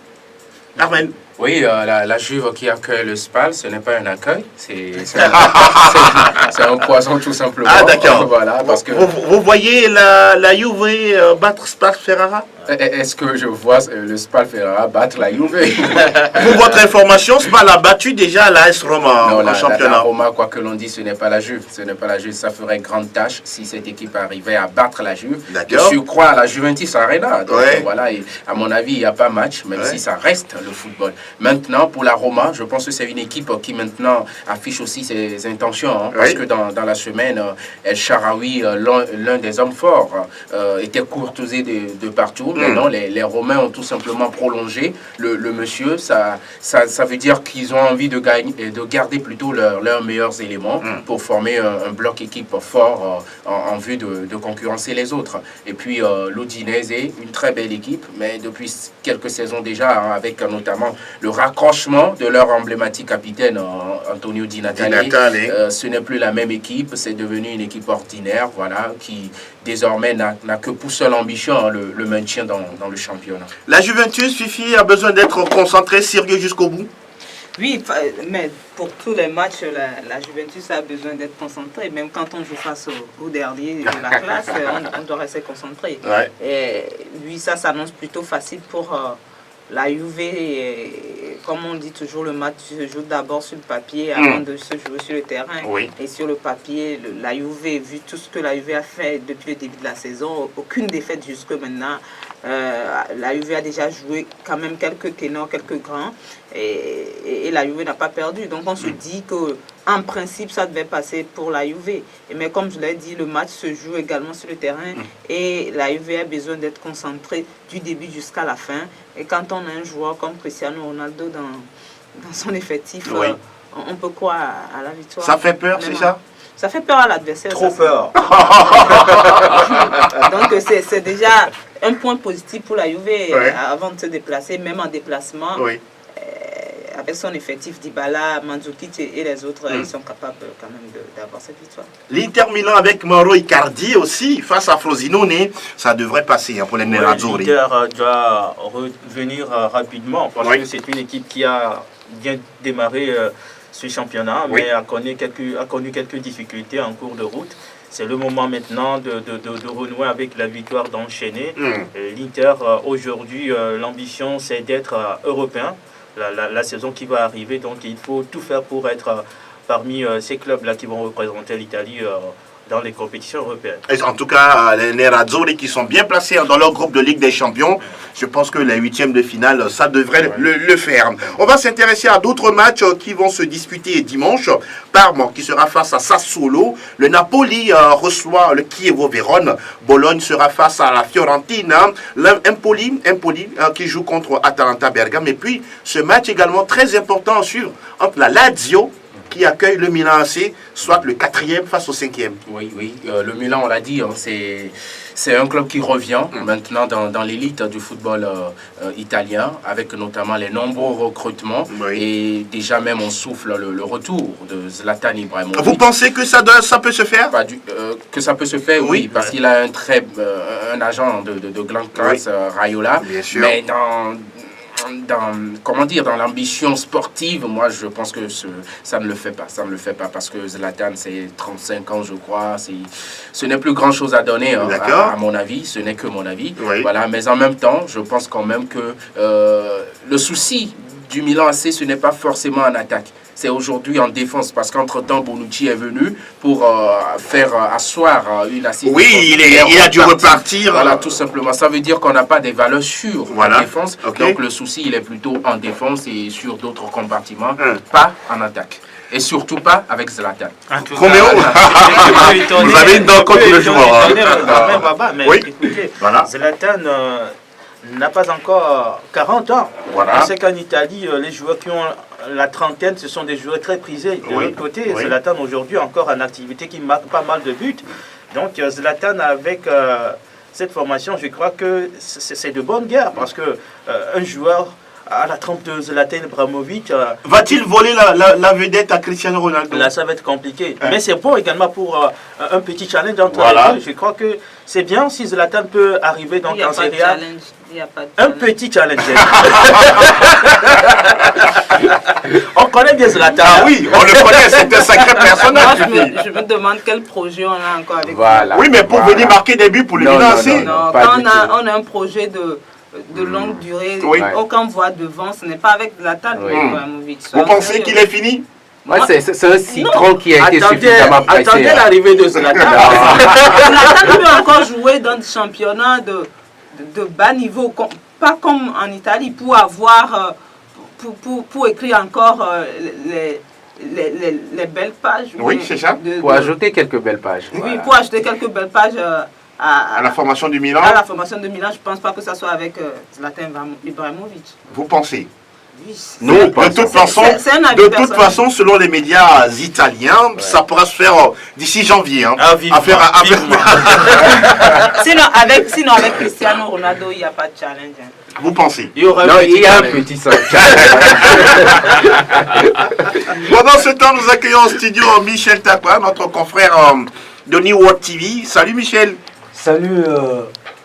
S1: Armen.
S4: Oui, la Juve qui accueille le Spal, ce n'est pas un accueil, c'est un poison tout simplement.
S1: Ah d'accord.
S4: Voilà, parce que
S1: vous voyez la Juve battre Spal Ferrara?
S4: Est-ce que je vois le Spal Ferrara battre la Juve?
S1: Pour votre information, Spal a battu déjà l'AS Roma en championnat.
S4: La Roma, quoi que l'on dise, ce n'est pas la Juve. Ce n'est pas la Juve. Ça ferait grande tâche si cette équipe arrivait à battre la Juve. Je crois à la Juventus Arena. Donc voilà, et à mon avis, il n'y a pas match, même si ça reste le football. Maintenant, pour la Roma, je pense que c'est une équipe qui maintenant affiche aussi ses intentions. Hein, parce que dans la semaine, El Shaarawy, l'un des hommes forts, était courtisé de partout. Mais non, les Romains ont tout simplement prolongé le monsieur. Ça veut dire qu'ils ont envie de garder plutôt leurs meilleurs éléments pour former un bloc équipe fort en vue de concurrencer les autres. Et puis l'Udinese, une très belle équipe, mais depuis quelques saisons déjà, hein, avec notamment le raccrochement de leur emblématique capitaine Antonio Di Natale. Ce n'est plus la même équipe, c'est devenu une équipe ordinaire, voilà, qui désormais n'a que pour seule ambition le maintien dans le championnat.
S1: La Juventus, Fifi, a besoin d'être concentrée, sérieux jusqu'au bout?
S2: Oui, mais pour tous les matchs, la Juventus a besoin d'être concentrée. Même quand on joue face au dernier de la classe, on doit rester concentré. Et lui, ça s'annonce plutôt facile pour la Juve. Et, comme on dit toujours, le match se joue d'abord sur le papier avant de se jouer sur le terrain. Et sur le papier, la Juve, vu tout ce que la Juve a fait depuis le début de la saison, aucune défaite jusque maintenant. La Juve a déjà joué quand même quelques ténors, quelques grands, et la Juve n'a pas perdu. Donc on se dit qu'en principe, ça devait passer pour la Juve. Mais comme je l'ai dit, le match se joue également sur le terrain, et la Juve a besoin d'être concentrée du début jusqu'à la fin. Et quand on a un joueur comme Cristiano Ronaldo dans son effectif, on peut croire à la victoire.
S1: Ça fait peur, c'est ça?
S2: Ça fait peur à l'adversaire.
S3: Trop peur.
S2: Donc c'est déjà un point positif pour la Juve avant de se déplacer, même en déplacement. Avec son effectif Dybala, Mandzukic et les autres, ils sont capables quand même d'avoir cette victoire.
S1: L'Inter Milan avec Mauro Icardi aussi, face à Frosinone, ça devrait passer pour les Nerazzurri.
S3: L'Inter doit revenir rapidement parce que c'est une équipe qui a bien démarré ce championnat, mais a connu quelques difficultés en cours de route. C'est le moment maintenant de renouer avec la victoire, d'enchaîner. L'Inter, aujourd'hui, l'ambition, c'est d'être européen. La saison qui va arriver, donc il faut tout faire pour être parmi ces clubs-là qui vont représenter l'Italie dans les compétitions européennes.
S1: Et en tout cas, les Nerazzurri qui sont bien placés dans leur groupe de Ligue des Champions, je pense que les huitièmes de finale, ça devrait le faire. On va s'intéresser à d'autres matchs qui vont se disputer dimanche. Parme qui sera face à Sassuolo. Le Napoli reçoit le Chievo Vérone. Bologne sera face à la Fiorentina. Empoli qui joue contre Atalanta Bergame. Et puis, ce match également très important à suivre entre la Lazio qui accueille le Milan AC, soit le 4e face au 5e.
S4: Oui, le Milan, on l'a dit, hein, c'est un club qui revient maintenant dans l'élite du football italien, avec notamment les nombreux recrutements.
S1: Oui.
S4: Et déjà même on souffle le retour de Zlatan Ibrahimovic.
S1: Vous pensez que ça peut se faire?
S4: Que ça peut se faire, oui, parce qu'il a un agent de grande classe, Raiola.
S1: Bien sûr.
S4: Mais dans l'ambition sportive, moi je pense que ça ne le fait pas, parce que Zlatan c'est 35 ans je crois, ce n'est plus grand chose à donner à mon avis, ce n'est que mon avis, voilà, mais en même temps je pense quand même que le souci du Milan AC ce n'est pas forcément en attaque. C'est aujourd'hui en défense, parce qu'entre-temps, Bonucci est venu pour faire asseoir une assise.
S1: Oui, il a dû repartir.
S4: Voilà, tout simplement. Ça veut dire qu'on n'a pas des valeurs sûres en défense. Okay. Donc le souci, il est plutôt en défense et sur d'autres compartiments, pas en attaque. Et surtout pas avec Zlatan.
S1: Roméo, vous avez une dent contre le joueur.
S3: Mais écoutez, Zlatan n'a pas encore 40 ans.
S1: Voilà.
S3: On sait qu'en Italie, les joueurs qui ont la trentaine, ce sont des joueurs très prisés. De l'autre côté, Zlatan aujourd'hui encore en activité qui marque pas mal de buts. Donc Zlatan avec cette formation, je crois que c'est de bonne guerre, parce que un joueur à la trempe de Zlatan Ibrahimovic...
S1: va-t-il voler la vedette à Cristiano Ronaldo?
S3: Là, ça va être compliqué. Mais c'est bon également pour un petit challenge entre les deux. Je crois que c'est bien si Zlatan peut arriver dans en Serie A. Un petit challenge. On connaît bien Zlatan.
S1: Ah oui, on le connaît, c'est un sacré personnage.
S2: Je me demande quel projet on a encore avec
S1: lui. Oui, mais pour venir marquer des buts pour le Milan AC.
S2: Non, quand on a un projet de longue durée, aucun voit devant, ce n'est pas avec Zlatan.
S1: Vous pensez qu'il est fini?
S8: Ouais, c'est un citron qui a été suffisamment pressé.
S3: Attendez l'arrivée de Zlatan.
S2: Zlatan peut encore jouer dans des championnats de bas niveau, pas comme en Italie, pour avoir, pour écrire encore les belles pages.
S1: Oui, c'est ça.
S8: Pour ajouter quelques belles pages.
S2: Oui, pour ajouter quelques belles pages
S1: à la formation du Milan.
S2: À la formation de Milan, je ne pense pas que ça soit avec Zlatan Ibrahimovic.
S1: Vous pensez?
S2: Oui,
S1: non, de toute façon, selon les médias italiens, ça pourra se faire d'ici janvier.
S2: Sinon, avec Cristiano Ronaldo, il n'y a pas de challenge.
S1: Vous pensez?
S8: Il y a un petit challenge.
S1: Pendant ce temps, nous accueillons en studio Michel Takwa, notre confrère de New World TV. Salut Michel.
S9: Salut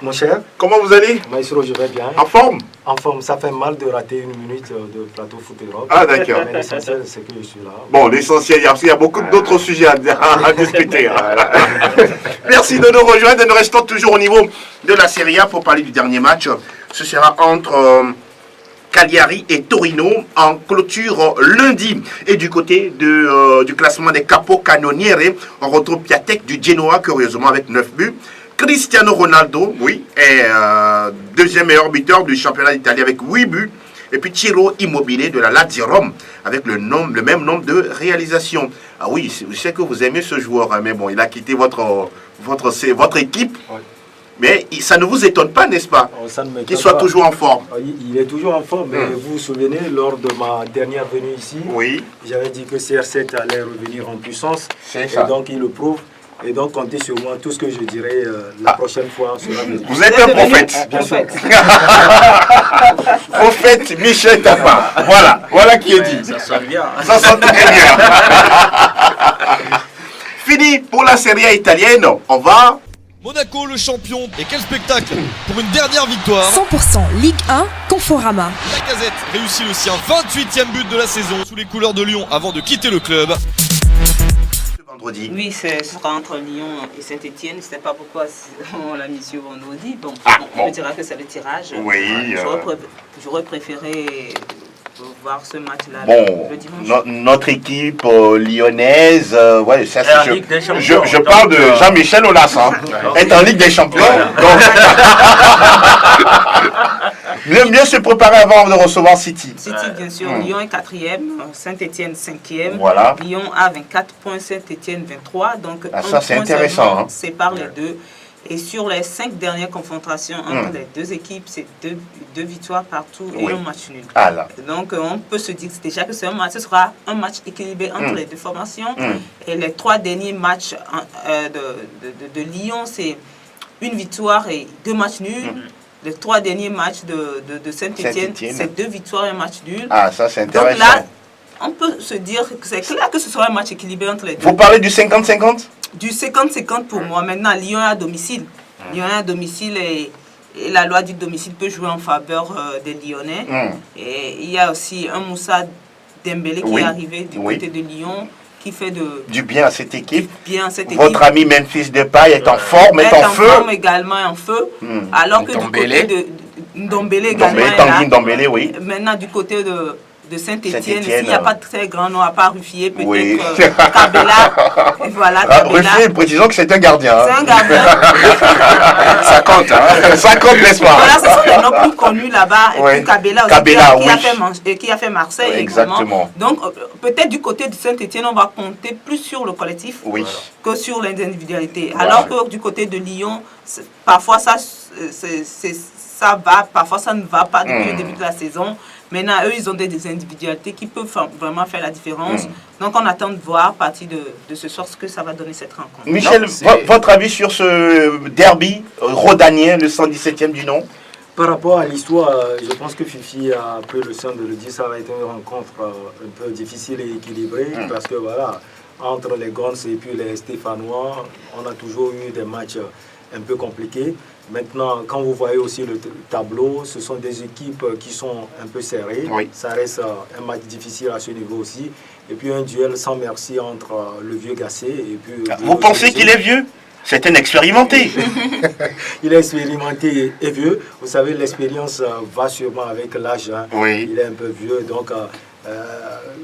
S9: mon cher.
S1: Comment vous allez?
S9: Maestro, je vais bien.
S1: En forme?
S9: En forme, ça fait mal de rater une minute de plateau foot Europe.
S1: Ah d'accord.
S9: Mais l'essentiel, c'est que je suis là.
S1: Bon, l'essentiel, il y a beaucoup d'autres sujets à discuter. Merci de nous rejoindre. Nous restons toujours au niveau de la Serie A pour parler du dernier match. Ce sera entre Cagliari et Torino en clôture lundi. Et du côté du classement des capocannonieri, on retrouve Piatek du Genoa, curieusement, avec 9 buts. Cristiano Ronaldo, est deuxième meilleur buteur du championnat d'Italie avec 8 buts. Et puis Ciro Immobile de la Lazio Rome avec le même nombre de réalisations. Ah oui, je sais que vous aimez ce joueur, mais bon, il a quitté votre équipe. Ouais. Mais ça ne vous étonne pas, n'est-ce pas, qu'il soit toujours en forme?
S9: Il est toujours en forme, mais vous vous souvenez, lors de ma dernière venue ici, j'avais dit que CR7 allait revenir en puissance. Et donc il le prouve. Et donc, comptez sur moi, tout ce que je dirai la prochaine fois sera bien.
S1: Vous êtes un prophète.
S9: Bien sûr.
S1: Prophète Michel Takwa. Voilà qui est dit.
S3: Ça sonne bien.
S1: Ça sonne très bien. Fini pour la Serie A italienne. On va...
S10: Monaco, le champion. Et quel spectacle pour une dernière victoire.
S6: 100% Ligue 1, Conforama.
S10: Lacazette réussit le sien, 28e but de la saison sous les couleurs de Lyon avant de quitter le club.
S2: Oui, ce sera entre Lyon et Saint-Etienne. Je ne sais pas pourquoi on l'a mis sur vendredi. Bon, on me dira que c'est le tirage.
S1: Oui.
S2: J'aurais préféré voir ce match-là
S1: bon,
S2: le dimanche.
S1: Notre équipe lyonnaise, ouais, ça, je
S3: donc,
S1: parle de Jean-Michel Aulas, est en Ligue des Champions. Mieux se préparer avant de recevoir City.
S2: City, bien sûr. Lyon est 4e, Saint-Etienne 5e.
S1: Voilà.
S2: Lyon a 24 points, Saint-Etienne 23. Donc,
S1: ça, c'est intéressant.
S2: Sépare les deux. Et sur les 5 dernières confrontations entre les deux équipes, c'est deux victoires partout et un match nul. Donc, on peut se dire déjà que ce sera un match équilibré entre les deux formations. Et les 3 derniers matchs de Lyon, c'est une victoire et 2 matchs nuls. Les 3 derniers matchs de Saint-Etienne, c'est 2 victoires et un match nul.
S1: Ah, ça c'est intéressant.
S2: Donc là, on peut se dire que c'est clair que ce sera un match équilibré entre les deux.
S1: Vous parlez du 50-50 ?
S2: Du 50-50 pour moi. Maintenant, Lyon est à domicile. Lyon est à domicile et la loi du domicile peut jouer en faveur des Lyonnais. Et il y a aussi un Moussa Dembélé qui est arrivé du côté de Lyon, qui fait
S1: du bien à cette équipe.
S2: Votre
S1: ami Memphis Depay est en forme, est en feu.
S2: Forme également, en feu. Alors que
S4: Ndombélé.
S2: du côté de Ndombélé également
S1: Tanguy Ndombélé, oui.
S2: Maintenant, du côté de Saint-Etienne, s'il n'y a pas de très grand nom à part Ruffier, peut-être Kabela. Voilà,
S1: Ruffier, précisons que c'est un gardien.
S2: C'est un gardien.
S1: Ça compte, hein. Ça compte, n'est-ce pas?
S2: Voilà, ce sont les noms plus connus là-bas. Et puis Kabela aussi, qui a fait Marseille.
S1: Exactement.
S2: Donc, peut-être du côté de Saint-Etienne, on va compter plus sur le collectif que sur l'individualité. Alors que du côté de Lyon, parfois ça va, parfois ça ne va pas depuis le début de la saison. Maintenant, eux, ils ont des individualités qui peuvent vraiment faire la différence. Donc, on attend de voir à partir de ce soir ce que ça va donner cette rencontre.
S1: Michel, votre avis sur ce derby rhodanien, le 117e du nom?
S9: Par rapport à l'histoire, je pense que Fifi a pris le soin de le dire, ça va être une rencontre un peu difficile et équilibrée, parce que voilà, entre les Gons et puis les Stéphanois, on a toujours eu des matchs un peu compliqués. Maintenant, quand vous voyez aussi le tableau, ce sont des équipes qui sont un peu serrées. Ça reste un match difficile à ce niveau aussi. Et puis un duel sans merci entre le vieux Gassé et puis...
S1: Vous pensez qu'il est vieux? C'est un expérimenté.
S9: Il est expérimenté et vieux. Vous savez, l'expérience va sûrement avec l'âge. Hein. Il est un peu vieux, donc...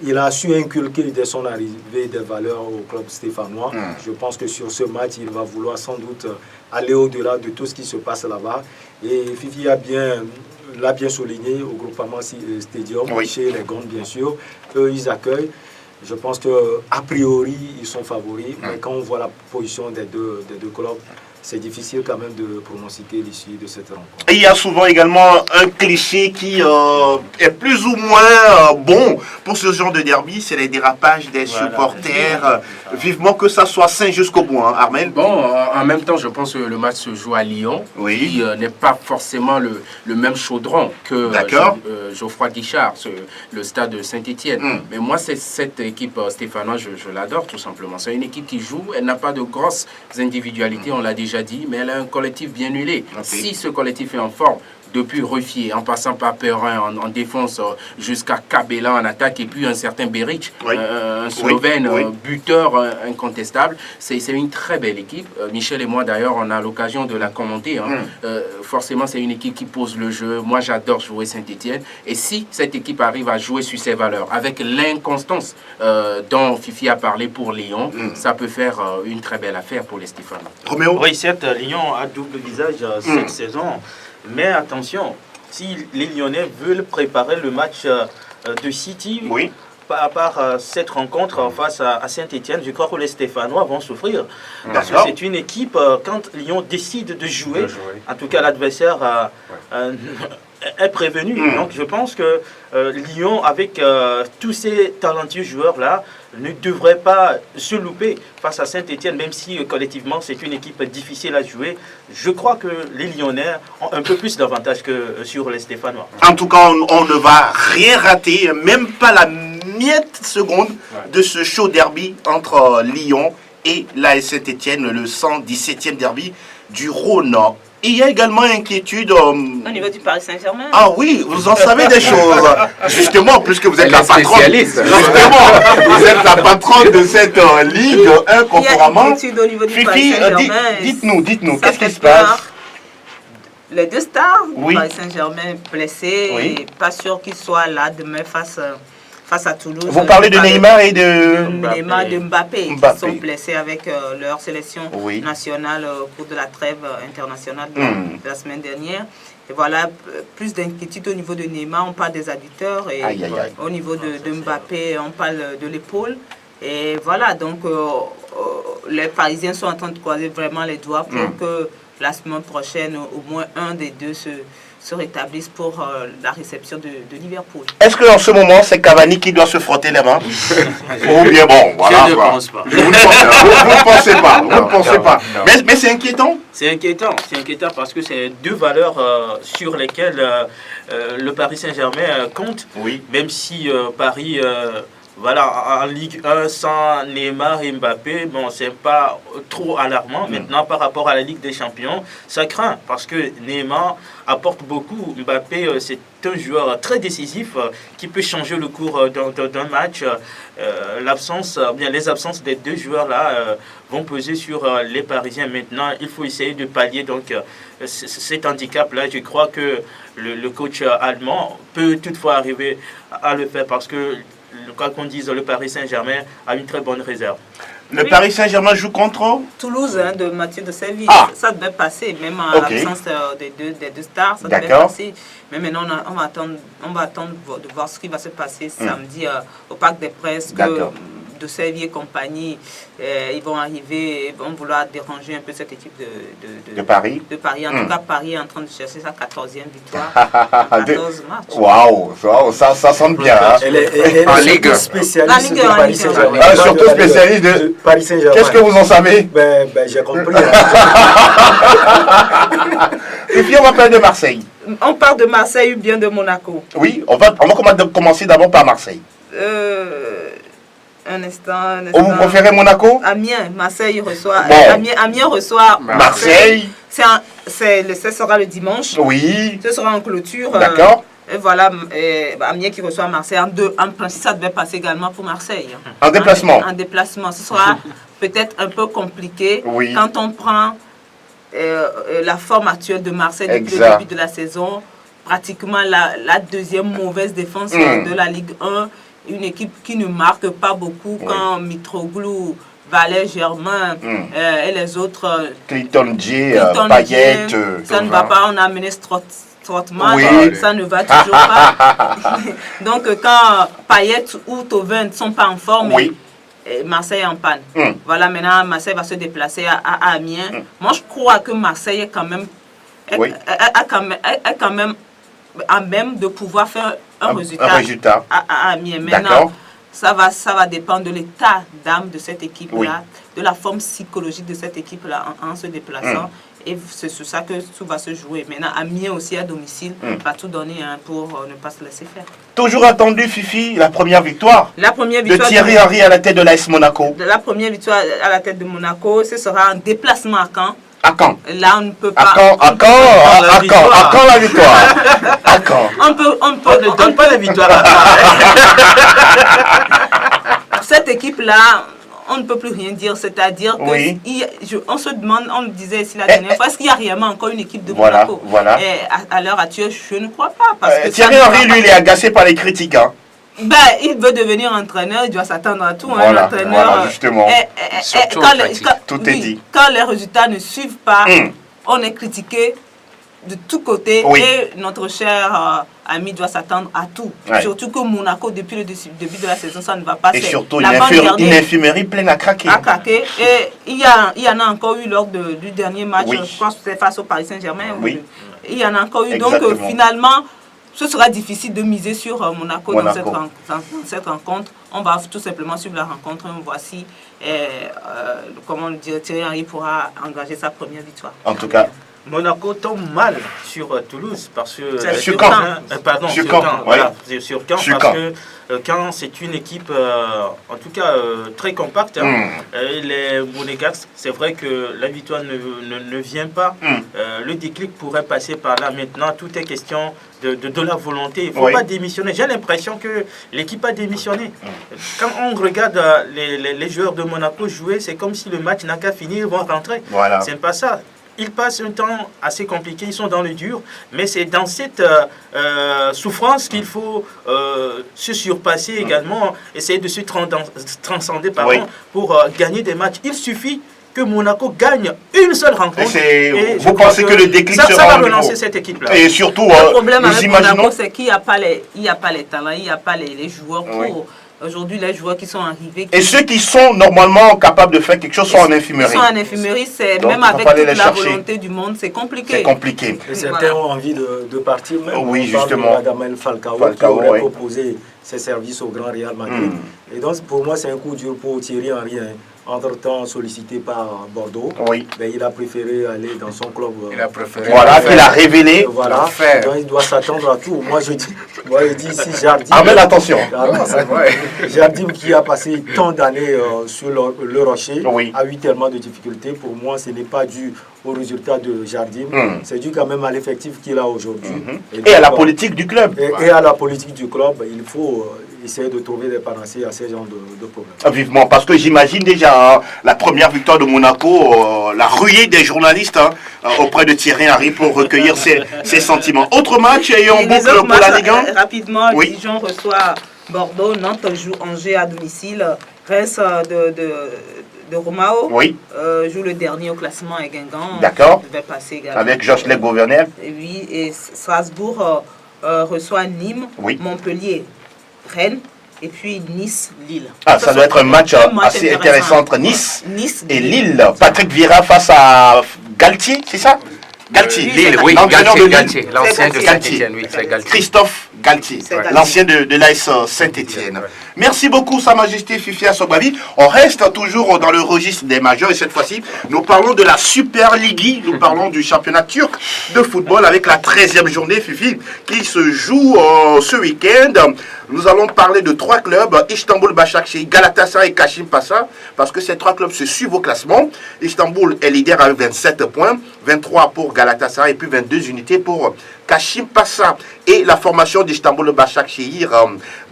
S9: il a su inculquer dès son arrivée des valeurs au club stéphanois. Je pense que sur ce match, il va vouloir sans doute aller au-delà de tout ce qui se passe là-bas. Et Fifi l'a bien souligné au groupement Stadium, chez les Gonds bien sûr. Eux, ils accueillent. Je pense qu'a priori, ils sont favoris. Mais quand on voit la position des deux clubs, c'est difficile quand même de pronostiquer l'issue de cette rencontre.
S1: Et il y a souvent également un cliché qui est plus ou moins bon pour ce genre de derby, c'est les dérapages des supporters. Vivement que ça soit sain jusqu'au bout, hein, Armel.
S4: Bon, en même temps, je pense que le match se joue à Lyon, qui n'est pas forcément le même chaudron que Geoffroy Guichard, le stade de Saint-Etienne. Mais moi, cette équipe stéphanoise, je l'adore tout simplement. C'est une équipe qui joue, elle n'a pas de grosses individualités, on l'a déjà dit, mais elle a un collectif bien huilé. Si ce collectif est en forme, depuis Ruffier, en passant par Perrin en défense jusqu'à Kabela en attaque, et puis un certain Beric, un Slovène, buteur incontestable. C'est une très belle équipe. Michel et moi, d'ailleurs, on a l'occasion de la commenter. Forcément, c'est une équipe qui pose le jeu. Moi, j'adore jouer Saint-Etienne. Et si cette équipe arrive à jouer sur ses valeurs, avec l'inconstance dont Fifi a parlé pour Lyon, ça peut faire une très belle affaire pour les Stéphanois.
S1: Roméo?
S3: Oui, certes, Lyon a double visage cette saison. Mais attention, si les Lyonnais veulent préparer le match de City, par rapport à cette rencontre face à Saint-Etienne, je crois que les Stéphanois vont souffrir. Parce que c'est une équipe, quand Lyon décide de jouer, en tout cas l'adversaire est prévenu. Donc je pense que Lyon, avec tous ces talentueux joueurs-là, ne devrait pas se louper face à Saint-Etienne, même si collectivement c'est une équipe difficile à jouer. Je crois que les Lyonnais ont un peu plus d'avantage que sur les Stéphanois.
S1: En tout cas, on ne va rien rater, même pas la miette seconde de ce chaud derby entre Lyon et l'AS Saint-Etienne, le 117e derby du Rhône. Il y a également inquiétude
S2: au niveau du Paris Saint-Germain.
S1: Ah oui, vous en savez des choses. Justement, puisque vous êtes la patronne. Justement, vous êtes la patronne de cette Ligue 1 conformément.
S2: Fifi,
S1: dites-nous, qu'est-ce qui se passe?
S2: Les deux stars,
S1: Oui.
S2: Paris Saint-Germain blessé,
S1: Oui.
S2: et pas sûr qu'ils soient là demain face à Toulouse.
S1: Vous parlez de Neymar et de...
S2: Neymar et de Mbappé,
S1: Mbappé.
S2: qui sont blessés avec leur sélection
S1: Oui.
S2: nationale au cours de la trêve internationale de la semaine dernière. Et voilà, plus d'inquiétude au niveau de Neymar, on parle des adducteurs, et
S1: Aïe, aïe, aïe.
S2: au niveau de Mbappé, on parle de l'épaule. Et voilà, donc les Parisiens sont en train de croiser vraiment les doigts pour que la semaine prochaine, au moins un des deux se rétablisse pour la réception de Liverpool.
S1: Est-ce qu'en ce moment, c'est Cavani qui doit se frotter les mains? Ou bien bon, voilà.
S3: Je ne pense pas.
S1: Vous ne pensez pas. Vous ne pensez pas. Mais c'est inquiétant.
S3: C'est inquiétant parce que c'est deux valeurs sur lesquelles le Paris Saint-Germain compte.
S1: Oui.
S3: Même si Paris, voilà, en Ligue 1 sans Neymar et Mbappé, bon, c'est pas trop alarmant. Maintenant, par rapport à la Ligue des Champions, ça craint parce que Neymar apporte beaucoup. Mbappé, c'est un joueur très décisif qui peut changer le cours d'un match. Les absences des deux joueurs là vont peser sur les Parisiens. Maintenant, il faut essayer de pallier donc cet handicap là. Je crois que le coach allemand peut toutefois arriver à le faire parce que, quoi qu'on dise, le Paris Saint-Germain a une très bonne réserve.
S1: Le Paris Saint-Germain joue contre
S2: Toulouse, de Mathieu de Séville.
S1: Ah.
S2: Ça devait passer, même en l'absence des deux stars, ça devait
S1: D'accord.
S2: passer. Mais maintenant, on va attendre de voir ce qui va se passer samedi au Parc des Princes.
S1: D'accord.
S2: De Séville et compagnie, ils vont arriver, ils vont vouloir déranger un peu cette équipe
S1: de Paris.
S2: De Paris. En tout cas, Paris est en train de chercher sa 14e victoire en 14 matchs.
S1: Waouh, ça sonne bien. Hein.
S9: Elle est
S4: En Ligue.
S9: spécialiste de
S2: En
S9: Paris
S2: Ligue.
S9: Saint-Germain.
S1: Surtout spécialiste de
S9: Paris Saint-Germain.
S1: Qu'est-ce que vous en savez?
S9: Ben, j'ai compris.
S1: Et puis on va parler de Marseille.
S2: On part de Marseille ou bien de Monaco?
S1: Oui, on va commencer d'abord par Marseille.
S2: Un instant.
S1: Vous préférez Monaco?
S2: Amiens, Marseille reçoit.
S1: Bon.
S2: Amiens reçoit
S1: Marseille.
S2: Ce sera le dimanche.
S1: Oui.
S2: Ce sera en clôture.
S1: D'accord.
S2: Et voilà, Amiens qui reçoit Marseille. En principe, ça devait passer également pour Marseille.
S1: En déplacement.
S2: En déplacement. Ce sera peut-être un peu compliqué
S1: Oui.
S2: quand on prend la forme actuelle de Marseille depuis
S1: Exact.
S2: le début de la saison. Pratiquement la deuxième mauvaise défense de la Ligue 1. Une équipe qui ne marque pas beaucoup quand Mitroglou, Valère Germain et les autres.
S1: Clinton J, Payet.
S2: Ça ne va pas, on a amené Strootman,
S1: Oui.
S2: ça ne va toujours pas. Donc quand Payet ou Thauvin ne sont pas en forme, Marseille est en panne. Voilà, maintenant Marseille va se déplacer à Amiens. Moi je crois que Marseille est quand même, à même de pouvoir faire un résultat à Amiens. Maintenant, ça va dépendre de l'état d'âme de cette équipe-là, de la forme psychologique de cette équipe-là en se déplaçant. Et c'est sur ça que tout va se jouer. Maintenant, Amiens aussi à domicile va tout donner pour ne pas se laisser faire.
S1: Toujours attendu, Fifi, la première victoire.
S2: La première victoire
S1: de Thierry Henry à la tête de l'AS Monaco.
S2: La première victoire à la tête de Monaco, ce sera un déplacement à Caen.
S1: À Caen.
S2: Là, on ne peut pas.
S1: À Caen la victoire. À Caen.
S2: On ne donne pas la victoire à Caen. Cette équipe-là, on ne peut plus rien dire. C'est-à-dire que on se demande, on le disait ici la dernière fois, est-ce qu'il y a réellement encore une équipe de Monaco? Et à l'heure actuelle, je ne crois pas. Parce que
S1: Thierry Henry, lui, il est agacé par les critiques. Hein.
S2: Ben, il veut devenir entraîneur, il doit s'attendre à tout.
S1: Voilà,
S2: un entraîneur,
S1: voilà, justement.
S2: Tout est dit. Quand les résultats ne suivent pas, on est critiqué de tous côtés et notre cher ami doit s'attendre à tout. Surtout que Monaco, depuis le début de la saison, ça ne va pas.
S1: Et surtout, une infirmerie pleine à craquer.
S2: Et il y en a encore eu lors du dernier match, je pense que c'était face au Paris Saint-Germain. Il y en a encore eu.
S1: Exactement.
S2: Donc, finalement, ce sera difficile de miser sur Monaco. Dans cette rencontre. On va tout simplement suivre la rencontre. Voici comment le dire, Thierry Henry pourra engager sa première victoire.
S1: En tout cas,
S3: Monaco tombe mal sur Toulouse parce que
S1: sur Caen.
S3: Sur Caen parce que Caen c'est une équipe en tout cas très compacte. Les Monégasques, c'est vrai que la victoire ne vient pas. Le déclic pourrait passer par là. Maintenant, tout est question de la volonté. Il ne faut pas démissionner. J'ai l'impression que l'équipe a démissionné. Quand on regarde les joueurs de Monaco jouer, c'est comme si le match n'a qu'à finir, ils vont rentrer.
S1: Voilà.
S3: C'est pas ça. ils passent un temps assez compliqué, ils sont dans le dur, mais c'est dans cette souffrance qu'il faut se surpasser également, essayer de se transcender pour gagner des matchs. Il suffit que Monaco gagne une seule rencontre.
S1: Vous pensez que le déclic sera
S3: ça va relancer cette équipe-là.
S1: Et surtout,
S2: le problème avec Monaco, c'est qu'il n'y a pas les talents, il n'y a pas les joueurs pour... Aujourd'hui, les joueurs qui sont arrivés...
S1: Et ceux qui sont normalement capables de faire quelque chose sont en infirmerie.
S2: Ils sont en infirmerie, même avec toute la volonté du monde, c'est compliqué.
S1: C'est compliqué.
S9: Et certains ont envie de partir même.
S1: Oui, justement.
S9: Radamel Falcao qui aurait proposé ses services au Grand Real Madrid. Et donc, pour moi, c'est un coup dur pour Thierry Henry. Entre-temps, sollicité par Bordeaux, ben, il a préféré aller dans son club.
S1: Voilà, qu'il a révélé.
S9: Voilà, donc il doit s'attendre à tout. Moi, je dis ici, Jardim.
S1: Ah, mais attention.
S9: Jardim qui a passé tant d'années sur le rocher, a eu tellement de difficultés. Pour moi, ce n'est pas dû au résultat de Jardim. C'est dû quand même à l'effectif qu'il a aujourd'hui.
S1: Et à la politique du club.
S9: Et à la politique du club, il faut essayer de trouver des panacees à ces genres de problèmes.
S1: Vivement, parce que j'imagine déjà la première victoire de Monaco, la ruée des journalistes auprès de Thierry Henry pour recueillir ses sentiments. Autre match et en boucle pour la Ligue 1.
S2: Rapidement, Dijon reçoit Bordeaux, Nantes joue Angers à domicile, Reims de Romao joue le dernier au classement et Guingamp.
S1: D'accord.
S2: Devait passer également.
S1: Avec Jocelyn Gouverneur.
S2: Oui, et Strasbourg reçoit Nîmes, Montpellier, Rennes, et puis Nice-Lille.
S1: Ah, ça doit être un match assez intéressant entre Nice et Lille. Patrick Vieira face à Galtier, c'est ça? Galtier,
S8: Lille, oui, Galtier, l'ancien de Saint-Etienne, oui, c'est Galtier.
S1: Christophe Galtier, l'ancien de l'AS Saint-Etienne. Merci beaucoup, Sa Majesté Fifi Asogbavi. On reste toujours dans le registre des majeurs et cette fois-ci, nous parlons de la Super League, nous parlons du championnat turc de football avec la 13e journée, Fifi, qui se joue ce week-end. Nous allons parler de 3 clubs, Istanbul, Başakşehir, Galatasaray et Kaşimpasa, parce que ces 3 clubs se suivent au classement. Istanbul est leader avec 27 points, 23 pour Galatasaray et puis 22 unités pour Kaşimpasa. Et la formation d'Istanbul Başakşehir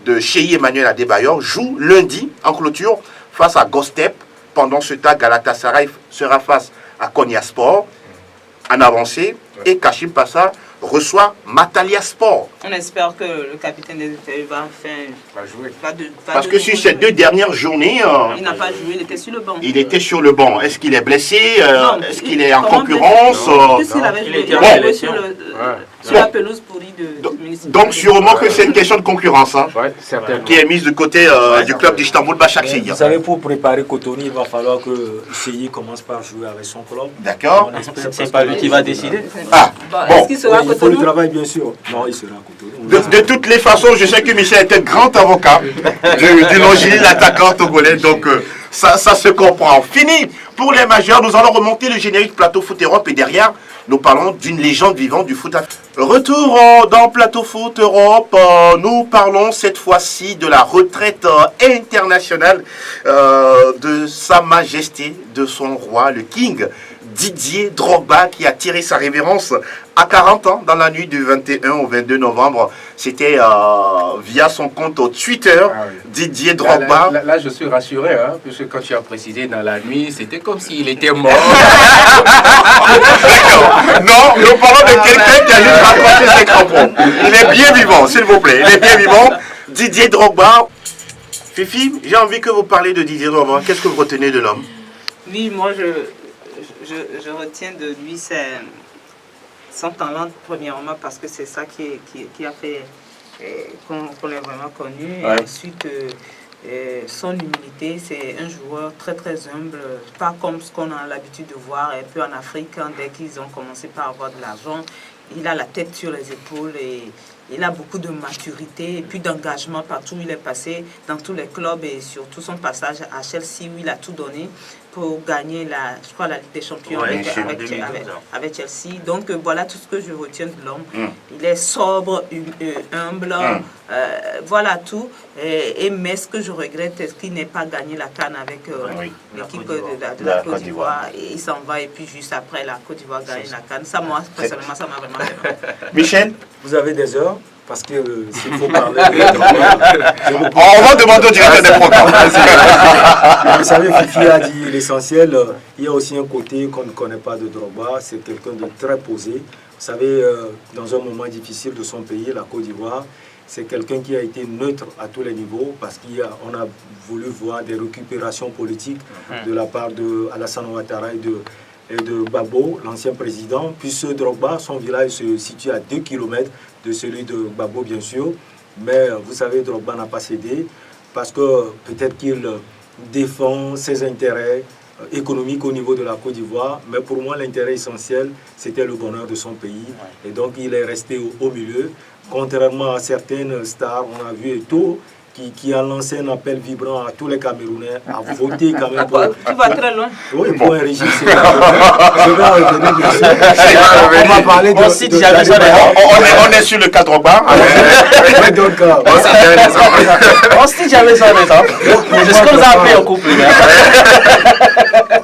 S1: de Cheyi Emmanuel Adebayor joue lundi en clôture face à Göztepe. Pendant ce temps, Galatasaray sera face à Konyaspor en avancée et Kaşimpasa reçoit Matalyaspor.
S2: On espère que le capitaine des Étoiles va jouer.
S1: Parce que sur ces 2 dernières journées...
S2: il n'a pas joué, il était sur le banc.
S1: Il était sur le banc. Est-ce qu'il est blessé? Est-ce qu'il est en concurrence?
S2: Il avait joué sur la pelouse pourrie de
S1: donc sûrement que c'est une question de concurrence qui est mise du côté du club d'Istanbul Başakşehir.
S9: Vous savez, pour préparer Cotonou, il va falloir que Cheyi commence par jouer avec son club.
S1: D'accord.
S3: C'est pas lui qui va décider.
S1: Ah, bon.
S2: Est-ce qu'il sera
S9: Il faut le travail, bien sûr. Non, il sera à Cotonou.
S1: De toutes les façons, je sais que Michel est un grand avocat du Longil, l'attaquant togolais, donc ça se comprend. Fini pour les majeurs, nous allons remonter le générique Plateau Foot Europe et derrière, nous parlons d'une légende vivante du foot. Retour dans Plateau Foot Europe, nous parlons cette fois-ci de la retraite internationale de Sa Majesté, de son roi, le King Didier Drogba, qui a tiré sa révérence à 40 ans dans la nuit du 21 au 22 novembre. C'était via son compte Twitter, Didier Drogba.
S4: Là, je suis rassuré, puisque quand tu as précisé dans la nuit, c'était comme s'il était mort.
S1: Non, nous parlons de quelqu'un qui a juste raccroché ses crampons. Il est bien vivant, s'il vous plaît. Il est bien vivant. Didier Drogba. Fifi, j'ai envie que vous parliez de Didier Drogba. Qu'est-ce que vous retenez de l'homme?
S2: Oui, moi, je retiens de lui son talent, premièrement, parce que c'est ça qui a fait qu'on l'ait vraiment connu. Et ensuite, son humilité, c'est un joueur très très humble, pas comme ce qu'on a l'habitude de voir un peu en Afrique, dès qu'ils ont commencé par avoir de l'argent. Il a la tête sur les épaules et il a beaucoup de maturité et puis d'engagement partout où il est passé, dans tous les clubs et surtout son passage à Chelsea où il a tout donné pour gagner la Ligue des Champions avec Chelsea. Donc voilà tout ce que je retiens de l'homme. Il est sobre, humble, voilà tout. Mais ce que je regrette, c'est qu'il n'ait pas gagné la CAN avec l'équipe de la Côte d'Ivoire. Il s'en va et puis juste après, la Côte d'Ivoire gagne la CAN. Ça, moi, personnellement, ça m'a vraiment fait mal.
S1: Michel,
S9: vous avez des heures parce que s'il faut parler de Drogba,
S1: on va demander au directeur des programmes.
S9: Vous savez, Fifi a dit l'essentiel. Il y a aussi un côté qu'on ne connaît pas de Drogba. C'est quelqu'un de très posé. Vous savez, dans un moment difficile de son pays, la Côte d'Ivoire, c'est quelqu'un qui a été neutre à tous les niveaux parce qu'on a voulu voir des récupérations politiques de la part de Alassane Ouattara et de Gbagbo, l'ancien président. Puis ce Drogba, son village se situe à 2 km de celui de Gbagbo, bien sûr. Mais vous savez, Drogba n'a pas cédé parce que peut-être qu'il défend ses intérêts économiques au niveau de la Côte d'Ivoire. Mais pour moi, l'intérêt essentiel, c'était le bonheur de son pays. Et donc, il est resté au milieu. Contrairement à certaines stars, on a vu Eto'o qui a lancé un appel vibrant à tous les Camerounais à voter quand même pour...
S2: Tu vas très loin.
S9: Oui, pour un régime. Je vais revenir dessus. On m'a parlé de...
S1: On est sur le cas Drogba.
S9: Donc,
S8: on cite jamais ça, mais c'est ce qu'on a appris au couple.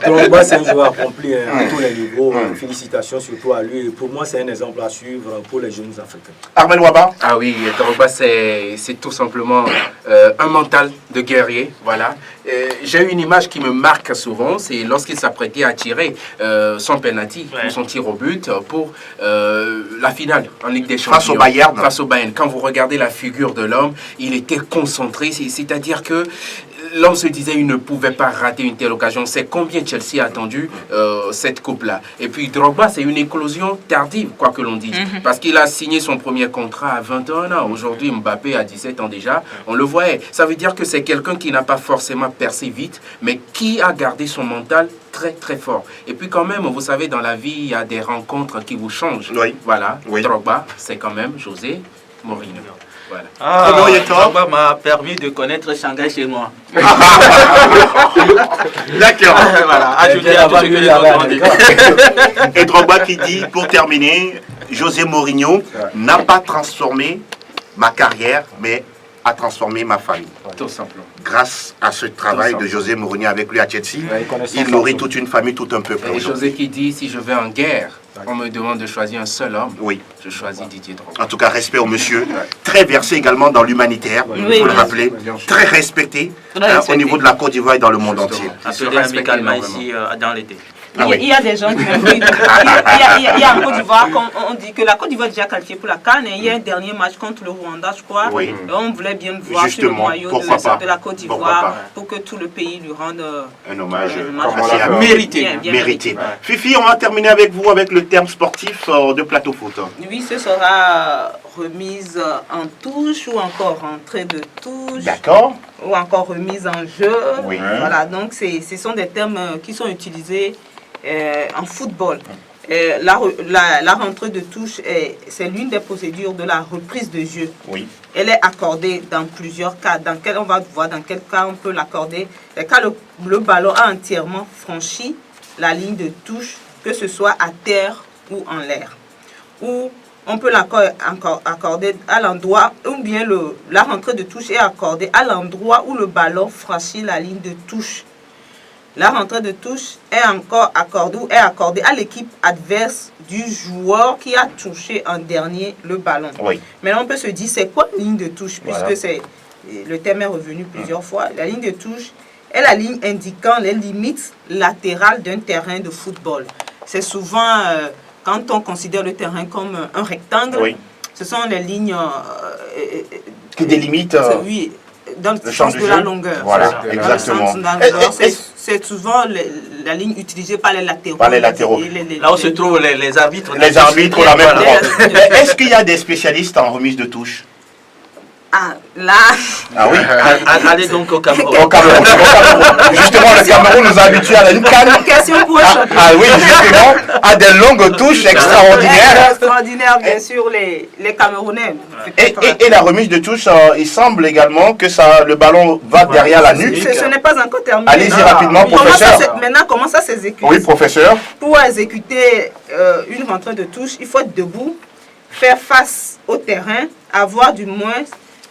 S9: Drogba, c'est un joueur accompli à tous les niveaux. Félicitations surtout à lui. Et pour moi, c'est un exemple à suivre pour les jeunes Africains.
S1: Armel Ouaba.
S4: Ah oui, Drogba, c'est tout simplement un mental de guerrier. Voilà. J'ai une image qui me marque souvent, c'est lorsqu'il s'apprêtait à tirer son penalty, son tir au but pour la finale en Ligue des Champions.
S1: Face au Bayern.
S4: Face au Bayern. Quand vous regardez la figure de l'homme, il était concentré, c'est-à-dire que l'homme se disait qu'il ne pouvait pas rater une telle occasion. C'est combien Chelsea a attendu cette coupe-là. Et puis Drogba, c'est une éclosion tardive, quoi que l'on dise. Parce qu'il a signé son premier contrat à 21 ans. Aujourd'hui, Mbappé a 17 ans déjà. On le voyait. Ça veut dire que c'est quelqu'un qui n'a pas forcément percé vite, mais qui a gardé son mental très très fort. Et puis quand même, vous savez, dans la vie, il y a des rencontres qui vous changent.
S1: Oui.
S4: Voilà.
S1: Oui.
S4: Drogba, c'est quand même José Mourinho. Voilà.
S8: Drogba m'a permis de connaître Shanghai chez moi.
S1: D'accord.
S8: Voilà, ajouter à tout ce que les autres ont dit.
S1: Et Drogba qui dit, pour terminer, José Mourinho n'a pas transformé ma carrière, mais a transformé ma famille.
S4: Tout simplement.
S1: Grâce à ce travail de José Mourinho avec lui à Chelsea, il nourrit toute une famille, tout un peuple.
S4: Et José qui dit, si je vais en guerre, on me demande de choisir un seul homme.
S1: Oui.
S4: Je choisis Didier Drogba.
S1: En tout cas, respect au monsieur. Très versé également dans l'humanitaire, il faut le rappeler. Très respecté au niveau de la Côte d'Ivoire et dans le monde entier.
S8: Appelé amicalement ici dans l'été.
S2: Il y a des gens qui ont vu. Il y a en Côte d'Ivoire, on dit que la Côte d'Ivoire est déjà qualifiée pour la CAN. Et il y a un dernier match contre le Rwanda, je crois.
S1: Oui.
S2: Et on voulait bien voir sur le noyau de la Côte d'Ivoire pour que tout le pays lui rende
S1: un hommage
S4: mérité.
S1: Mérité. Fifi, on va terminer avec vous avec le terme sportif de plateau foot.
S2: Oui, ce sera remise en touche ou encore rentrée de touche.
S1: D'accord.
S2: Ou encore remise en jeu.
S1: Oui.
S2: Voilà, donc ce sont des termes qui sont utilisés en football. La rentrée de touche, c'est l'une des procédures de la reprise de jeu.
S1: Oui.
S2: Elle est accordée dans plusieurs cas. On va voir dans quel cas on peut l'accorder. Quand le ballon a entièrement franchi la ligne de touche, que ce soit à terre ou en l'air. Ou on peut l'accorder à l'endroit, ou bien la rentrée de touche est accordée à l'endroit où le ballon franchit la ligne de touche. La rentrée de touche est encore accordée à l'équipe adverse du joueur qui a touché en dernier le ballon.
S1: Oui.
S2: Maintenant, on peut se dire, c'est quoi une ligne de touche? Puisque le thème est revenu plusieurs fois. La ligne de touche est la ligne indiquant les limites latérales d'un terrain de football. C'est souvent, quand on considère le terrain comme un rectangle, ce sont les lignes
S1: qui délimitent
S2: dans le sens de la longueur.
S1: Voilà, exactement.
S2: C'est souvent la ligne utilisée par les latéraux.
S1: Par les latéraux.
S8: Là où se trouvent les arbitres.
S1: Les arbitres, la même chose. Est-ce qu'il y a des spécialistes en remise de touche?
S2: Ah, là...
S1: Ah oui.
S8: Allez donc au Cameroun.
S1: Au Cameroun. Justement, le Cameroun nous a habitués à une canne.
S2: Question pour
S1: ah oui, justement, à des longues touches extraordinaires.
S2: Extraordinaires, bien sûr, les Camerounais.
S1: Et la remise de touche, il semble également que le ballon va derrière la nuque.
S2: Ce n'est pas encore terminé.
S1: Allez-y rapidement, professeur.
S2: Maintenant, comment ça s'exécute?
S1: Oui, professeur.
S2: Pour exécuter une rentrée de touche, il faut être debout, faire face au terrain, avoir du moins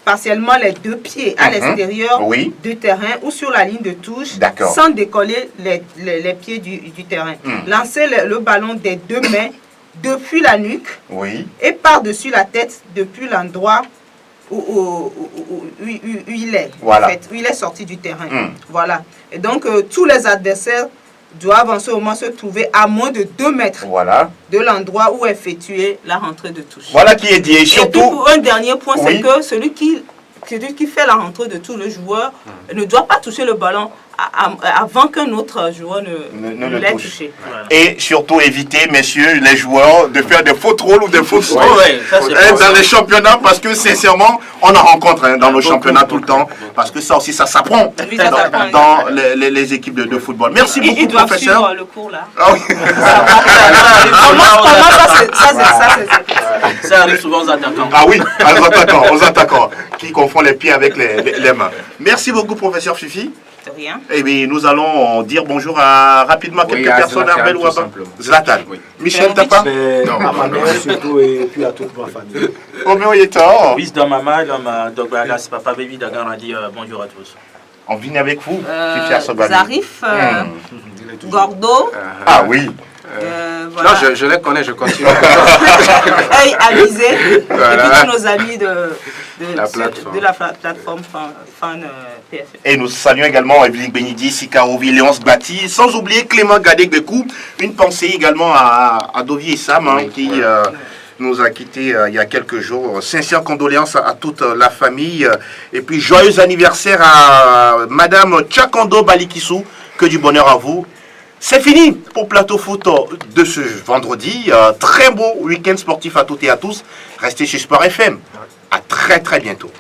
S2: partiellement les deux pieds à l'extérieur du terrain ou sur la ligne de touche sans décoller les pieds du terrain. Lancer le ballon des deux mains depuis la nuque et par-dessus la tête depuis l'endroit où il est, en fait, où il est sorti du terrain. Voilà. Et donc, tous les adversaires doivent en ce moment se trouver à moins de 2 mètres de l'endroit où est effectuée la rentrée de touche.
S1: Voilà qui est dit. Et surtout,
S2: puis, pour un dernier point, c'est que celui qui fait la rentrée de tout, le joueur ne doit pas toucher le ballon avant qu'un autre joueur ne l'ait touché.
S1: Voilà. Et surtout éviter, messieurs, les joueurs de faire des fautes rôles ou des fautes sauts dans les championnats, parce que sincèrement, on en rencontre dans nos championnats tout le temps, parce que ça aussi, ça s'apprend dans les équipes de football. Merci beaucoup,
S2: professeur.
S1: Ils doivent
S2: suivre le cours là.
S1: Ah oui.
S8: Ça arrive souvent aux attaquants.
S1: Ah oui, aux attaquants, qui confondent les pieds avec les mains. Merci beaucoup, professeur Fifi.
S2: Rien.
S1: Eh bien, nous allons dire bonjour rapidement à quelques personnes. Arbel ou Zlatan. Michel, t'as pas?
S9: À ma mère surtout et puis à toute ma famille.
S3: Wisdom Mama, Dogbalas, Papa Baby, Dagan a dit bonjour à tous.
S1: On vient avec vous,
S2: Zarif, Gordo.
S1: Ah oui.
S2: Voilà.
S4: Non, je les connais, je continue.
S2: Hey, Alizé, et puis tous nos amis de la plateforme Fan PFF.
S1: Et nous saluons également Evelyne Benidi, Sikaro Léonce Bati, sans oublier Clément Gadek-Bekou. Une pensée également à Dovi et Sam, qui nous a quittés il y a quelques jours. Sincères condoléances à toute la famille. Et puis joyeux anniversaire à Madame Tchakando Balikissou. Que du bonheur à vous. C'est fini pour Plateau Foot de ce vendredi. Très beau week-end sportif à toutes et à tous. Restez chez Sport FM. À très bientôt.